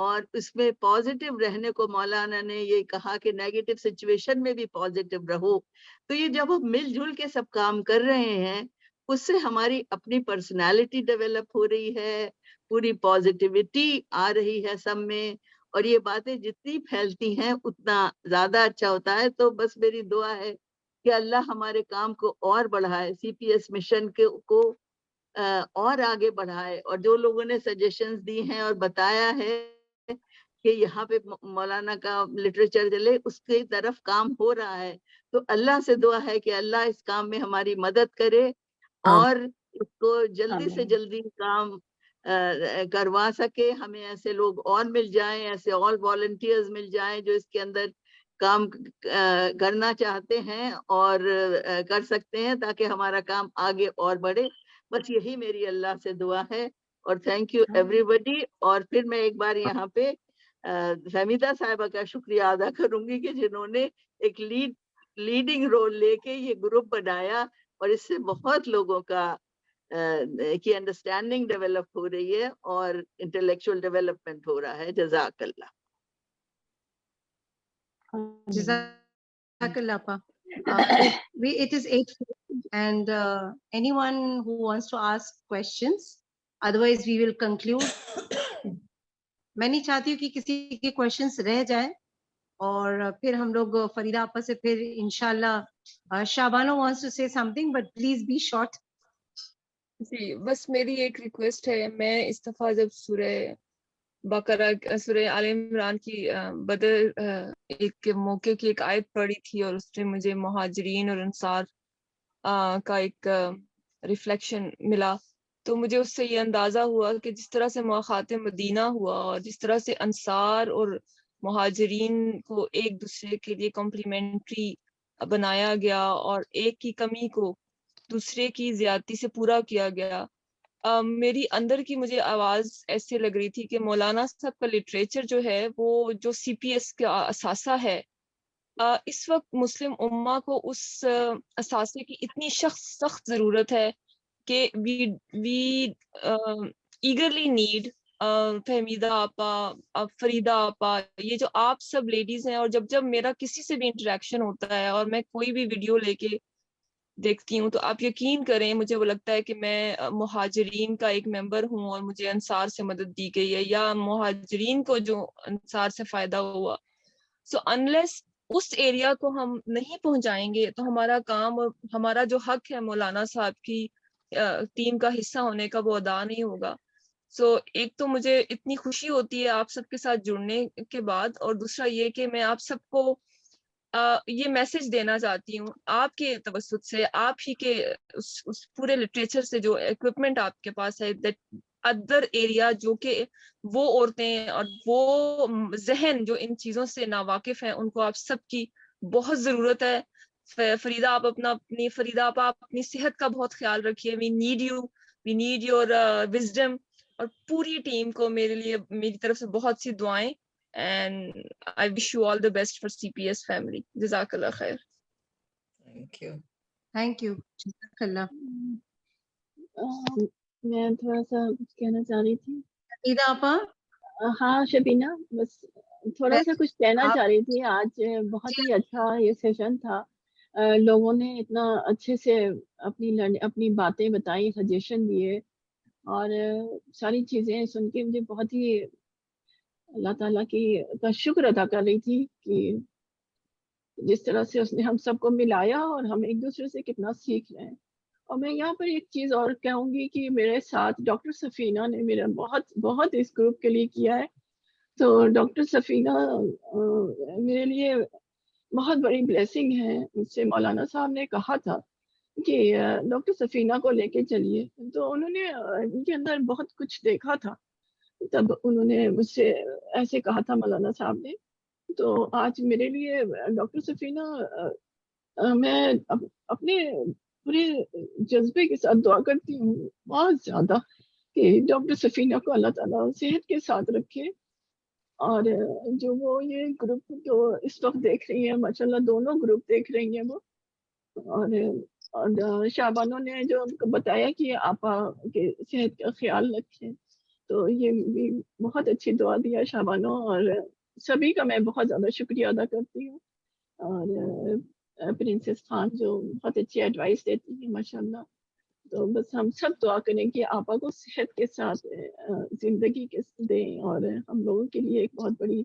اور اس میں positive رہنے کو مولانا نے یہ کہا کہ negative situation میں بھی پازیٹیو رہو. تو یہ جب ہم مل جل کے سب کام کر رہے ہیں اس سے ہماری اپنی پرسنالٹی ڈیولپ ہو رہی ہے, پوری پازیٹیوٹی آ رہی ہے سب میں, اور یہ باتیں جتنی پھیلتی ہیں اتنا زیادہ اچھا ہوتا ہے. تو بس میری دعا ہے کہ اللہ ہمارے کام کو اور بڑھائے, سی پی ایس مشن کو اور آگے بڑھائے, اور جو لوگوں نے سجیشنز دی ہیں اور بتایا ہے کہ یہاں پہ مولانا کا لٹریچر چلے, اس کی طرف کام ہو رہا ہے. تو اللہ سے دعا ہے کہ اللہ اس کام میں ہماری مدد کرے اور اس کو جلدی سے جلدی کام کروا سکے. ہمیں ایسے لوگ اور مل جائیں, ایسے اور والنٹیئرز مل جائیں جو اس کے اندر کام کرنا چاہتے ہیں اور کر سکتے ہیں, تاکہ ہمارا کام آگے اور بڑھے. بس یہی میری اللہ سے دعا ہے, اور تھینک یو ایوری بڈی. اور پھر میں ایک بار یہاں پہ فہمیدہ صاحبہ کا شکریہ ادا کروں گی کہ جنہوں نے ایک لیڈنگ رول لے کے یہ گروپ بنایا, اور اس سے بہت لوگوں کا کی انڈرسٹینڈنگ ڈیولپ ہو رہی ہے اور انٹلیکچوئل ڈیولپمنٹ ہو رہا ہے. جزاک اللہ. Jazakallah, Appa. It is 8 and anyone who wants to ask questions, otherwise we will conclude. میں نہیں چاہتی ہوں کہ کسی کے questions رہ جائیں, اور پھر ہم لوگ فریدہ آپا سے پھر انشاءاللہ شابانو wants to say something, but please be short. جی بس میری ایک ریکویسٹ ہے. میں اس دفعہ جب سورہ بقرہ سورہ آل عمران کی بدر ایک موقع کی ایک آیت پڑھی تھی, اور اس میں مجھے مہاجرین اور انصار کا ایک ریفلیکشن ملا, تو مجھے اس سے یہ اندازہ ہوا کہ جس طرح سے مواخات مدینہ ہوا اور جس طرح سے انصار اور مہاجرین کو ایک دوسرے کے لیے کمپلیمنٹری بنایا گیا اور ایک کی کمی کو دوسرے کی زیادتی سے پورا کیا گیا, میری اندر کی مجھے آواز ایسے لگ رہی تھی کہ مولانا صاحب کا لٹریچر جو ہے وہ جو سی پی ایس کا اثاثہ ہے, اس وقت مسلم امہ کو اس اثاثے کی اتنی سخت ضرورت ہے کہ وی ایگرلی نیڈ فہمیدہ آپا, فریدہ آپا, یہ جو آپ سب لیڈیز ہیں. اور جب میرا کسی سے بھی انٹریکشن ہوتا ہے اور میں کوئی بھی ویڈیو لے کے دیکھتی ہوں, تو آپ یقین کریں مجھے وہ لگتا ہے کہ میں مہاجرین کا ایک ممبر ہوں اور مجھے انصار سے مدد دی گئی ہے, یا مہاجرین کو جو انصار سے فائدہ ہوا. سو انلیس اس ایریا کو ہم نہیں پہنچائیں گے تو ہمارا کام اور ہمارا جو حق ہے مولانا صاحب کی ٹیم کا حصہ ہونے کا وہ ادا نہیں ہوگا. سو ایک تو مجھے اتنی خوشی ہوتی ہے آپ سب کے ساتھ جڑنے کے بعد, اور دوسرا یہ کہ میں آپ سب کو یہ میسج دینا چاہتی ہوں آپ کے توسط سے, آپ ہی کے اس پورے لٹریچر سے جو اکوپمنٹ آپ کے پاس ہے, دیٹ ادر ایریا جو کہ وہ عورتیں اور وہ ذہن جو ان چیزوں سے ناواقف ہیں, ان کو آپ سب کی بہت ضرورت ہے. فریدہ آپ اپنی صحت کا بہت خیال رکھیے. وی نیڈ یور وزڈم, اور پوری ٹیم کو میری طرف سے بہت سی دعائیں, and I wish you all the best for CPS family. Jazakallah khair. Thank you. Jazakallah. میں تھوڑا سا کچھ کہنا چاہ رہی تھی. فریدہ آپا. ہاں شبینہ, بس تھوڑا سا کچھ کہنا چاہ رہی تھی. آج بہت ہی اچھا یہ سیشن تھا, لوگوں نے اتنا اچھے سے اپنی باتیں بتائی, سجیشن دیے, اور ساری چیزیں سن کے مجھے بہت ہی اللہ تعالیٰ کا شکر ادا کر رہی تھی کہ جس طرح سے اس نے ہم سب کو ملایا اور ہم ایک دوسرے سے کتنا سیکھ رہے ہیں. اور میں یہاں پر ایک چیز اور کہوں گی کہ میرے ساتھ ڈاکٹر سفینہ نے میرا بہت اس گروپ کے لیے کیا ہے. تو ڈاکٹر سفینہ میرے لیے بہت بڑی بلیسنگ ہے. مجھ سے مولانا صاحب نے کہا تھا کہ ڈاکٹر سفینہ کو لے کے چلیے, تو انہوں نے ان کے اندر بہت کچھ دیکھا تھا, تب انہوں نے مجھ سے ایسے کہا تھا مولانا صاحب نے. تو آج میرے لیے ڈاکٹر سفینہ, میں اپنے پورے جذبے کے ساتھ دعا کرتی ہوں بہت زیادہ کہ ڈاکٹر سفینہ کو اللہ تعالیٰ صحت کے ساتھ رکھے, اور جو وہ یہ گروپ جو اس وقت دیکھ رہی ہیں, ماشاءاللہ دونوں گروپ دیکھ رہی ہیں وہ, اور شابانوں نے جو ان کو بتایا کہ آپا کے صحت کا خیال رکھیں, تو یہ بھی بہت اچھی دعا دیا شابانو، اور سبھی کا میں بہت زیادہ شکریہ ادا کرتی ہوں، اور پرنسس خان جو بہت اچھی ایڈوائس دیتی ہیں ماشاءاللہ. تو بس ہم سب دعا کریں کہ آپا کو صحت کے ساتھ زندگی کے دیں، اور ہم لوگوں کے لیے ایک بہت بڑی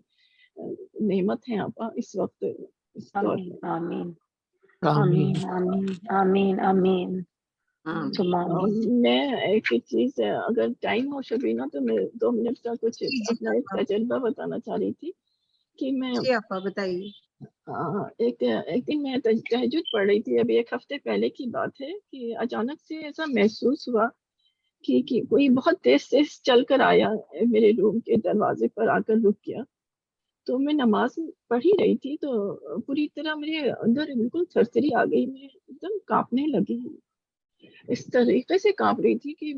نعمت ہے آپا اس وقت اس دور آمین میں. آمین آمین آمین آمین آمین. ثم اور آمین. میں ایک چیز اگر ٹائم ہو شبینہ تو میں 2 منٹ کا کچھ جی اپنا ایک آپا، تجربہ بتانا چاہ رہی تھی کہ میں جی آپا بتائیے. ایک دن میں تہجد پڑھ رہی تھی، ابھی 1 ہفتے پہلے کی بات ہے، کہ اچانک سے ایسا محسوس ہوا کہ کوئی بہت تیز تیز چل کر آیا میرے روم کے دروازے پر آ کر رک گیا. تو میں نماز پڑھ ہی رہی تھی تو پوری طرح میرے اندر بالکل تھرتھری آ گئی، میں ایک دم کانپنے لگی، اس طریقے سے کانپ رہی تھی کہ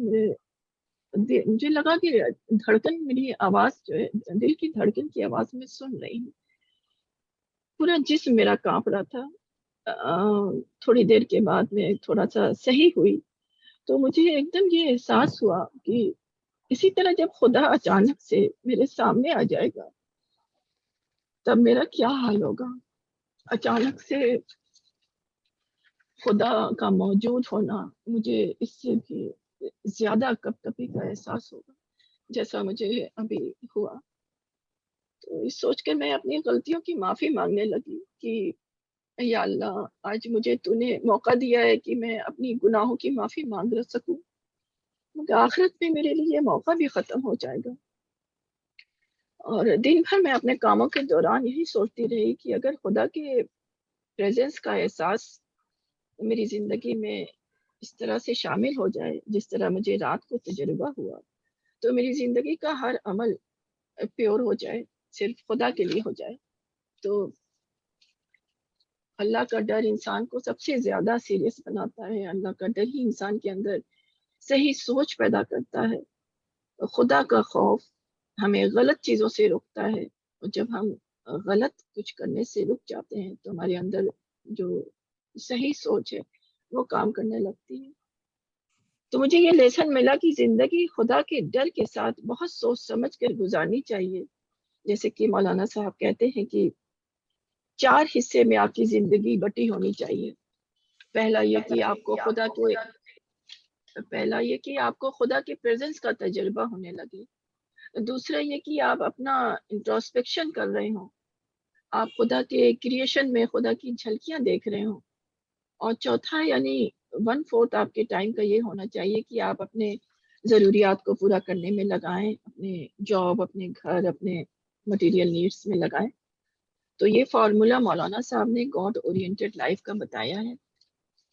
مجھے لگا کہ دھڑکن میری آواز جو ہے دل کی دھڑکن کی آواز میں سن رہی ہوں. پورا جسم میرا کانپ رہا تھا. تھوڑی دیر کے بعد میں تھوڑا سا صحیح ہوئی تو مجھے ایک دم یہ احساس ہوا کہ اسی طرح جب خدا اچانک سے میرے سامنے آ جائے گا تب میرا کیا حال ہوگا. اچانک سے خدا کا موجود ہونا مجھے اس سے بھی زیادہ کپ کپی کا احساس ہوگا جیسا مجھے ابھی ہوا. تو اس سوچ کر میں اپنی غلطیوں کی معافی مانگنے لگی کہ یا اللہ آج مجھے تو نے موقع دیا ہے کہ میں اپنی گناہوں کی معافی مانگ سکوں، مگر آخرت میں میرے لیے یہ موقع بھی ختم ہو جائے گا. اور دن بھر میں اپنے کاموں کے دوران یہی سوچتی رہی کہ اگر خدا کے پریزنس کا احساس میری زندگی میں اس طرح سے شامل ہو جائے جس طرح مجھے رات کو تجربہ ہوا، تو میری زندگی کا ہر عمل پیور ہو جائے، صرف خدا کے لیے ہو جائے. تو اللہ کا ڈر انسان کو سب سے زیادہ سیریس بناتا ہے. اللہ کا ڈر ہی انسان کے اندر صحیح سوچ پیدا کرتا ہے. خدا کا خوف ہمیں غلط چیزوں سے روکتا ہے، اور جب ہم غلط کچھ کرنے سے رک جاتے ہیں تو ہمارے اندر جو صحیح سوچ ہے وہ کام کرنے لگتی ہے. تو مجھے یہ لیسن ملا کہ زندگی خدا کے ڈر کے ساتھ بہت سوچ سمجھ کر گزارنی چاہیے. جیسے کہ مولانا صاحب کہتے ہیں کہ 4 حصے میں آپ کی زندگی بٹی ہونی چاہیے. پہلا یہ کہ آپ کو خدا کے پریزنس کا تجربہ ہونے لگے. دوسرا یہ کہ آپ اپنا انٹروسپیکشن کر رہے ہوں، آپ خدا کے کریشن میں خدا کی جھلکیاں دیکھ رہے ہوں. اور چوتھا یعنی 1/4 آپ کے ٹائم کا یہ ہونا چاہیے کہ آپ اپنے ضروریات کو پورا کرنے میں لگائیں، اپنے جاب، اپنے گھر، اپنے مٹیریل نیڈس میں لگائیں. تو یہ فارمولا مولانا صاحب نے گاڈ اورینٹڈ لائف کا بتایا ہے.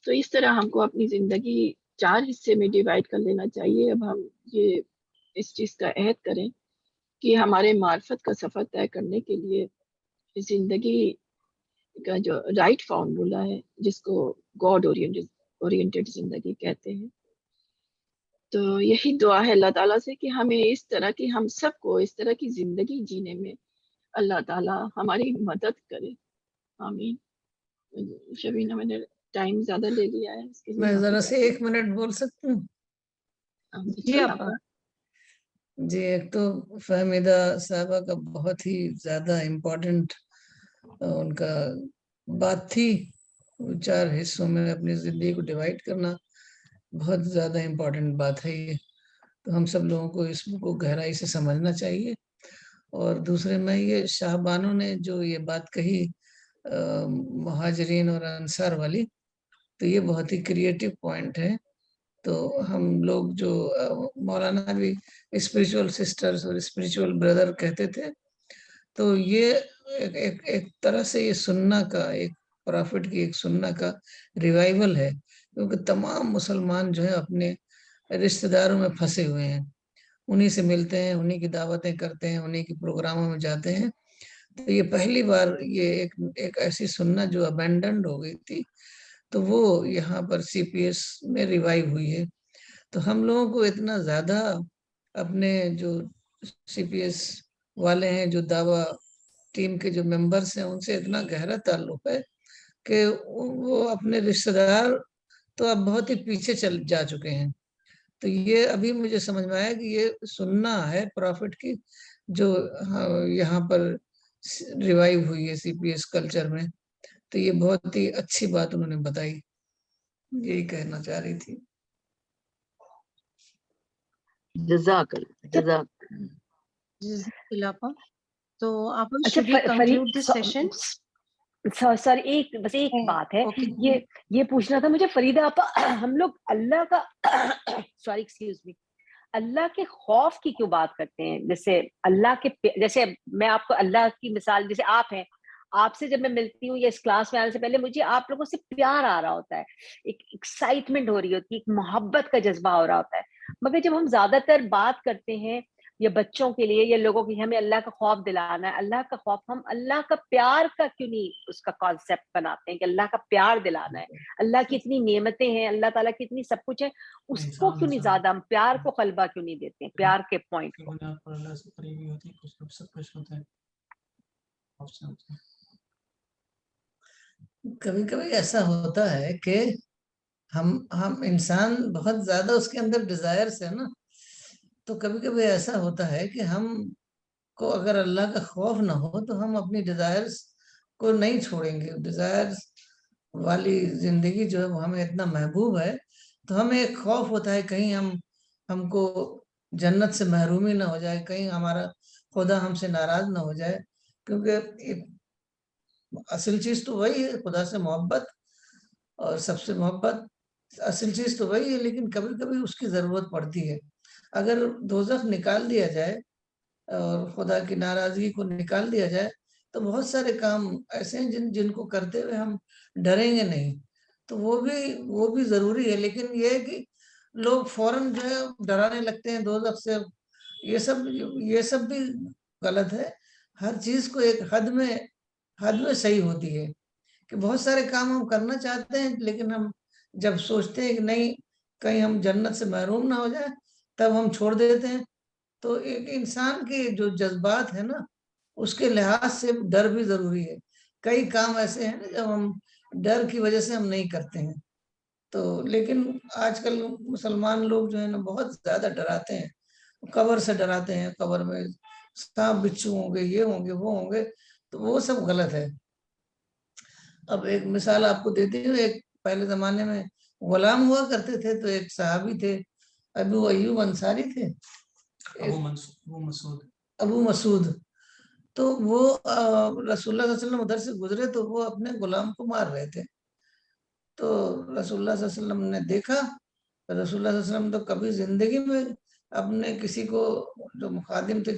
تو اس طرح ہم کو اپنی زندگی 4 حصے میں ڈیوائڈ کر لینا چاہیے. اب ہم یہ اس چیز کا عہد کریں کہ ہمارے معرفت کا سفر طے کرنے کے لیے زندگی کا جو رائٹ فارمولا ہے جس کو گاڈ اورینٹڈ زندگی کہتے ہیں. تو یہی دعا ہے اللہ تعالیٰ سے کہ ہمیں اس طرح کی، ہم سب کو اس طرح کی زندگی جینے میں اللہ تعالیٰ ہماری مدد کرے. آمین. شبینہ میں نے ٹائم زیادہ لے لیا ہے اس کے لیے میں معافی ذرا سے چاہتی 1 منٹ بول سکتی ہوں؟ ہوں. جی آپا. جی، ایک تو فہمیدہ صاحبہ کا بہت ہی زیادہ امپورٹنٹ ان کا بات تھی، 4 حصوں میں اپنی زندگی کو ڈیوائڈ کرنا بہت زیادہ امپورٹنٹ بات ہے. یہ تو ہم سب لوگوں کو اس کو گہرائی سے سمجھنا چاہیے. اور دوسرے میں یہ شاہ بانو نے جو یہ بات کہی مہاجرین اور انصار والی، تو یہ بہت ہی کریٹو پوائنٹ ہے. تو ہم لوگ جو مولانا بھی اسپریچول سسٹرز اور اسپریچول بردر کہتے تھے، تو یہ ایک طرح سے یہ سننا کا، ایک پرافٹ کی ایک سننا کا ریوائیول ہے، کیونکہ تمام مسلمان جو ہے اپنے رشتہ داروں میں پھنسے ہوئے ہیں، انہی سے ملتے ہیں، انہی کی دعوتیں کرتے ہیں، انہی کے پروگراموں میں جاتے ہیں. تو یہ پہلی بار یہ ایک ایسی سننا جو ابینڈنڈ ہو گئی تھی، تو وہ یہاں پر سی پی ایس میں ریوائیو ہوئی ہے. تو ہم لوگوں کو اتنا زیادہ اپنے جو سی پی ایس والے ہیں، جو دعویٰ ٹیم کے جو ممبرس ہیں، ان سے اتنا گہرا تعلق ہے کہ وہ اپنے رشتہ دار تو اب بہت ہی پیچھے جا چکے ہیں. تو یہ ابھی مجھے سمجھ میں آیا کہ یہ سننا ہے پروفٹ کی جو یہاں پر ریوائیو ہوئی ہے CPS کلچر میں. تو یہ بہت ہی اچھی بات انہوں نے بتائی, یہی کہنا چاہ رہی تھی. جزاک اللہ. تو آپ should we conclude this session? سر بس ایک بات ہے, یہ پوچھنا تھا مجھے فریدہ آپا, ہم لوگ اللہ کا سوری ایکسکیوز می, اللہ کے خوف کی کیوں بات کرتے ہیں؟ جیسے اللہ کے, جیسے میں آپ کو اللہ کی مثال, جیسے آپ ہیں, آپ سے جب میں ملتی ہوں یا اس کلاس میں آنے سے پہلے مجھے آپ لوگوں سے پیار آ رہا ہوتا ہے, ایک ایکسائٹمنٹ ہو رہی ہوتی ہے, ایک محبت کا جذبہ ہو رہا ہوتا ہے. مگر جب ہم زیادہ تر بات کرتے ہیں یا بچوں کے لیے یا لوگوں کی, ہمیں اللہ کا خوف دلانا ہے, اللہ کا خوف, ہم اللہ کا پیار کا کیوں نہیں اس کا کانسیپٹ بناتے ہیں کہ اللہ کا پیار دلانا ہے؟ اللہ کی اتنی نعمتیں ہیں, اللہ تعالیٰ کی اتنی سب کچھ ہے, اس کو کیوں نہیں زیادہ ہم پیار کو غلبہ کیوں نہیں دیتے ہیں, پیار کے پوائنٹ کو؟ کبھی کبھی ایسا ہوتا ہے کہ ہم انسان بہت زیادہ اس کے اندر ڈیزائرز ہے نا, تو کبھی کبھی ایسا ہوتا ہے کہ ہم کو اگر اللہ کا خوف نہ ہو تو ہم اپنی ڈیزائرز کو نہیں چھوڑیں گے. ڈیزائرز والی زندگی جو ہے وہ ہمیں اتنا محبوب ہے, تو ہمیں ایک خوف ہوتا ہے کہیں ہم کو جنت سے محرومی نہ ہو جائے, کہیں ہمارا خدا ہم سے ناراض نہ ہو جائے, کیونکہ اصل چیز تو وہی ہے, خدا سے محبت, اور سب سے محبت اصل چیز تو وہی ہے. لیکن کبھی کبھی اس کی ضرورت پڑتی ہے. اگر دوزخ نکال دیا جائے اور خدا کی ناراضگی کو نکال دیا جائے تو بہت سارے کام ایسے ہیں جن کو کرتے ہوئے ہم ڈریں گے نہیں, تو وہ بھی ضروری ہے. لیکن یہ ہے کہ لوگ فوراً جو ہے ڈرانے لگتے ہیں دوزخ سے, یہ سب بھی غلط ہے. ہر چیز کو ایک حد میں صحیح ہوتی ہے, کہ بہت سارے کام ہم کرنا چاہتے ہیں لیکن ہم جب سوچتے ہیں کہ نہیں کہیں ہم جنت سے محروم نہ ہو جائے تب ہم چھوڑ دیتے ہیں. تو ایک انسان کے جو جذبات ہیں نا اس کے لحاظ سے ڈر بھی ضروری ہے. کئی کام ایسے ہیں جب ہم ڈر کی وجہ سے ہم نہیں کرتے ہیں. تو لیکن آج کل مسلمان لوگ جو ہے نا بہت زیادہ ڈراتے ہیں, قبر سے ڈراتے ہیں, قبر میں سانپ بچھو ہوں گے, یہ ہوں گے, وہ ہوں گے, تو وہ سب غلط ہے. اب ایک مثال آپ کو دیتی ہوں, ایک پہلے زمانے میں غلام ہوا کرتے تھے, تو ایک صحابی تھے ابو ایوب انصاری تھے, ابو مسعود. تو وہ رسول اللہ صلی اللہ علیہ وسلم ادھر سے گزرے تو وہ اپنے غلام کو مار رہے تھے. تو رسول اللہ صلی اللہ علیہ وسلم نے دیکھا, رسول اللہ صلی اللہ علیہ وسلم تو کبھی زندگی میں اپنے کسی کو جو مخادم تھے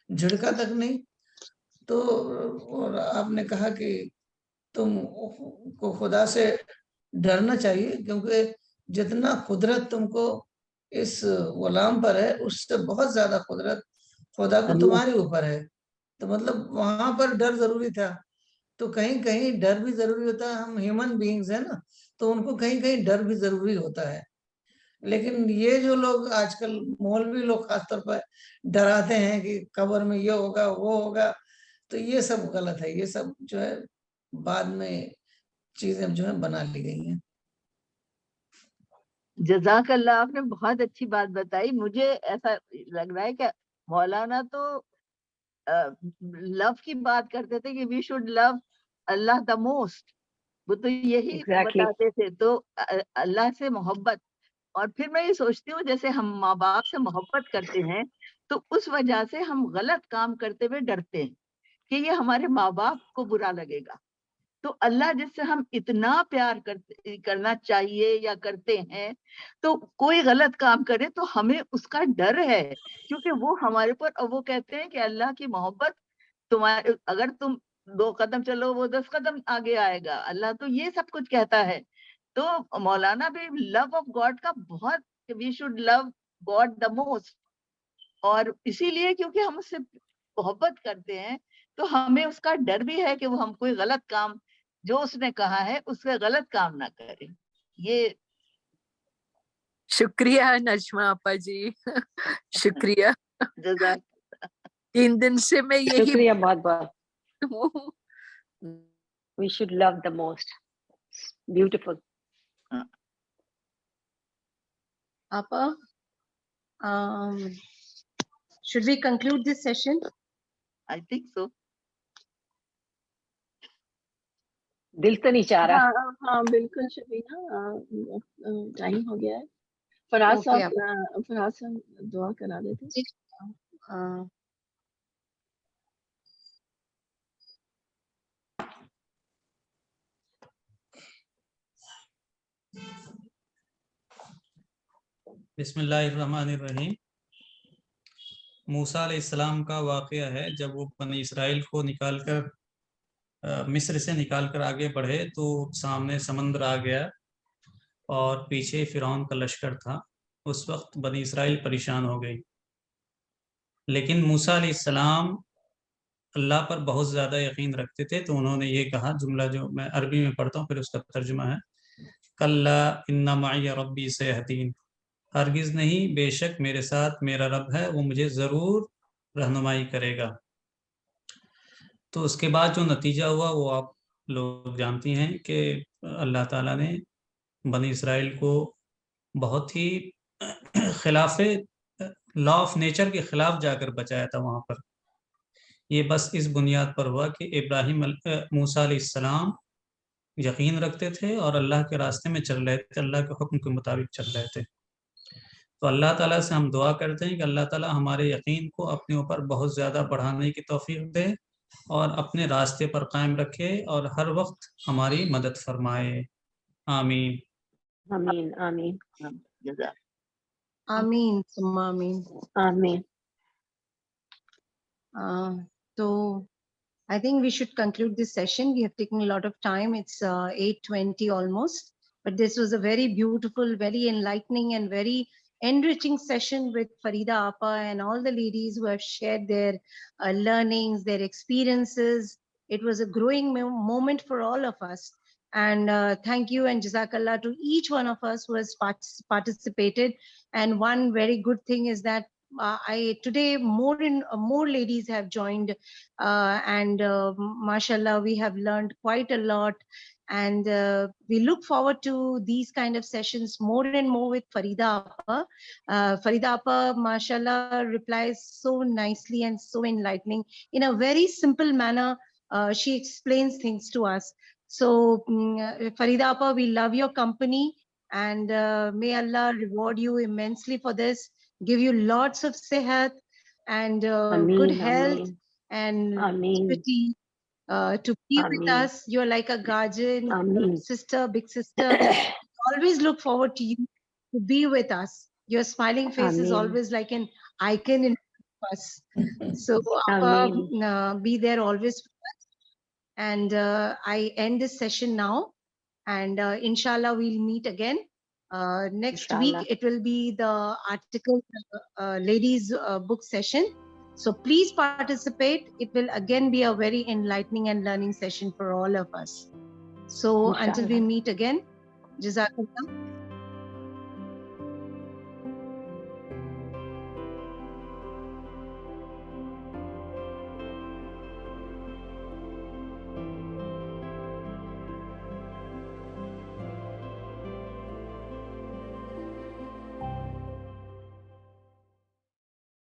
جھڑکا تک نہیں. تو اور آپ نے کہا کہ تم کو خدا سے ڈرنا چاہیے, کیونکہ جتنا قدرت تم کو اس غلام پر ہے اس سے بہت زیادہ قدرت خدا کو تمہارے اوپر ہے. تو مطلب وہاں پر ڈر ضروری تھا. تو کہیں کہیں ڈر بھی ضروری ہوتا ہے. ہم ہیومن بینگز ہیں نا, تو ان کو کہیں کہیں ڈر بھی ضروری ہوتا ہے. لیکن یہ جو لوگ آج کل مولوی لوگ خاص طور پر ڈراتے ہیں کہ قبر میں یہ ہوگا وہ ہوگا, تو یہ سب غلط ہے. یہ سب جو ہے بعد میں چیزیں جو ہے بنا لی گئی ہیں. جزاک اللہ, آپ نے بہت اچھی بات بتائی. مجھے ایسا لگ رہا ہے کہ مولانا تو لو کی بات کرتے تھے کہ وی should love Allah the most, وہ تو یہی بتاتے تھے. تو اللہ سے محبت, اور پھر میں یہ سوچتی ہوں جیسے ہم ماں باپ سے محبت کرتے ہیں تو اس وجہ سے ہم غلط کام کرتے ہوئے ڈرتے ہیں کہ یہ ہمارے ماں باپ کو برا لگے گا. تو اللہ جس سے ہم اتنا پیار کرنا چاہیے یا کرتے ہیں, تو کوئی غلط کام کرے تو ہمیں اس کا ڈر ہے, کیونکہ وہ ہمارے پر, اور وہ کہتے ہیں کہ اللہ کی محبت تمہارے, اگر تم 2 قدم چلو وہ 10 قدم آگے آئے گا. اللہ تو یہ سب کچھ کہتا ہے. تو مولانا بھی لو آف گاڈ کا بہت, we should love God the most, اور اسی لیے کیونکہ ہم اس سے محبت کرتے ہیں تو ہمیں اس کا ڈر بھی ہے کہ وہ ہم کوئی غلط کام جو اس نے کہا ہے اس سے غلط کام نہ کریں. یہ شکریہ نجمہ آپا جی, شکریہ. 3 دن سے میں یہی شکریہ بہت بہت. We should love the most. Beautiful. Apa, Should we conclude this session? I think so. دل تو نہیں چاہ رہا. ہاں بالکل شبینہ, ٹائم ہو گیا ہے. فراز صاحب دعا کرا دیتے. بسم اللہ الرحمن الرحیم. موسیٰ علیہ السلام کا واقعہ ہے جب وہ بنی اسرائیل کو نکال کر مصر سے نکال کر آگے بڑھے تو سامنے سمندر آ گیا اور پیچھے فرعون کا لشکر تھا. اس وقت بنی اسرائیل پریشان ہو گئی, لیکن موسیٰ علیہ السلام اللہ پر بہت زیادہ یقین رکھتے تھے. تو انہوں نے یہ کہا, جملہ جو میں عربی میں پڑھتا ہوں پھر اس کا ترجمہ ہے, کلا ان معی ربی سیہدین, ہرگز نہیں, بے شک میرے ساتھ میرا رب ہے, وہ مجھے ضرور رہنمائی کرے گا. تو اس کے بعد جو نتیجہ ہوا وہ آپ لوگ جانتی ہیں کہ اللہ تعالیٰ نے بنی اسرائیل کو بہت ہی خلاف لا آف نیچر کے خلاف جا کر بچایا تھا وہاں پر. یہ بس اس بنیاد پر ہوا کہ موسیٰ علیہ السلام یقین رکھتے تھے اور اللہ کے راستے میں چل رہے تھے, اللہ کے حکم کے مطابق چل رہے تھے. تو اللہ تعالیٰ سے ہم دعا کرتے ہیں کہ اللہ تعالیٰ ہمارے یقین کو اپنے اوپر بہت زیادہ بڑھانے کی توفیق دے اور اپنے راستے پر قائم رکھے اور ہر وقت ہماری مدد فرمائے. آمین آمین آمین آمین ثم آمین. آمین. So I think we should conclude this session. We have taken a lot of time. It's 8:20 almost, but this was a very beautiful, very enlightening and very enriching session with Farida Appa and all the ladies who have shared their learnings, their experiences. It was a growing moment for all of us. And thank you and Jazakallah to each one of us who has participated. And one very good thing is that today more ladies have joined, and mashallah, we have learned quite a lot. And we look forward to these kind of sessions more and more with Farida Appa. Farida Appa, mashallah, replies so nicely and so enlightening. In a very simple manner, she explains things to us. So Farida Appa, we love your company, and may Allah reward you immensely for this, give you lots of sihat and good health and prosperity. To be with us. You're like a guardian, sister, big sister. Always look forward to you to be with us. Your smiling face is always like an icon in us. So be there always with us. And I end this session now. And inshallah, we'll meet again. Next week, it will be the article ladies book session. So please participate. It will again be a very enlightening and learning session for all of us. So until we meet again, Jazakallah.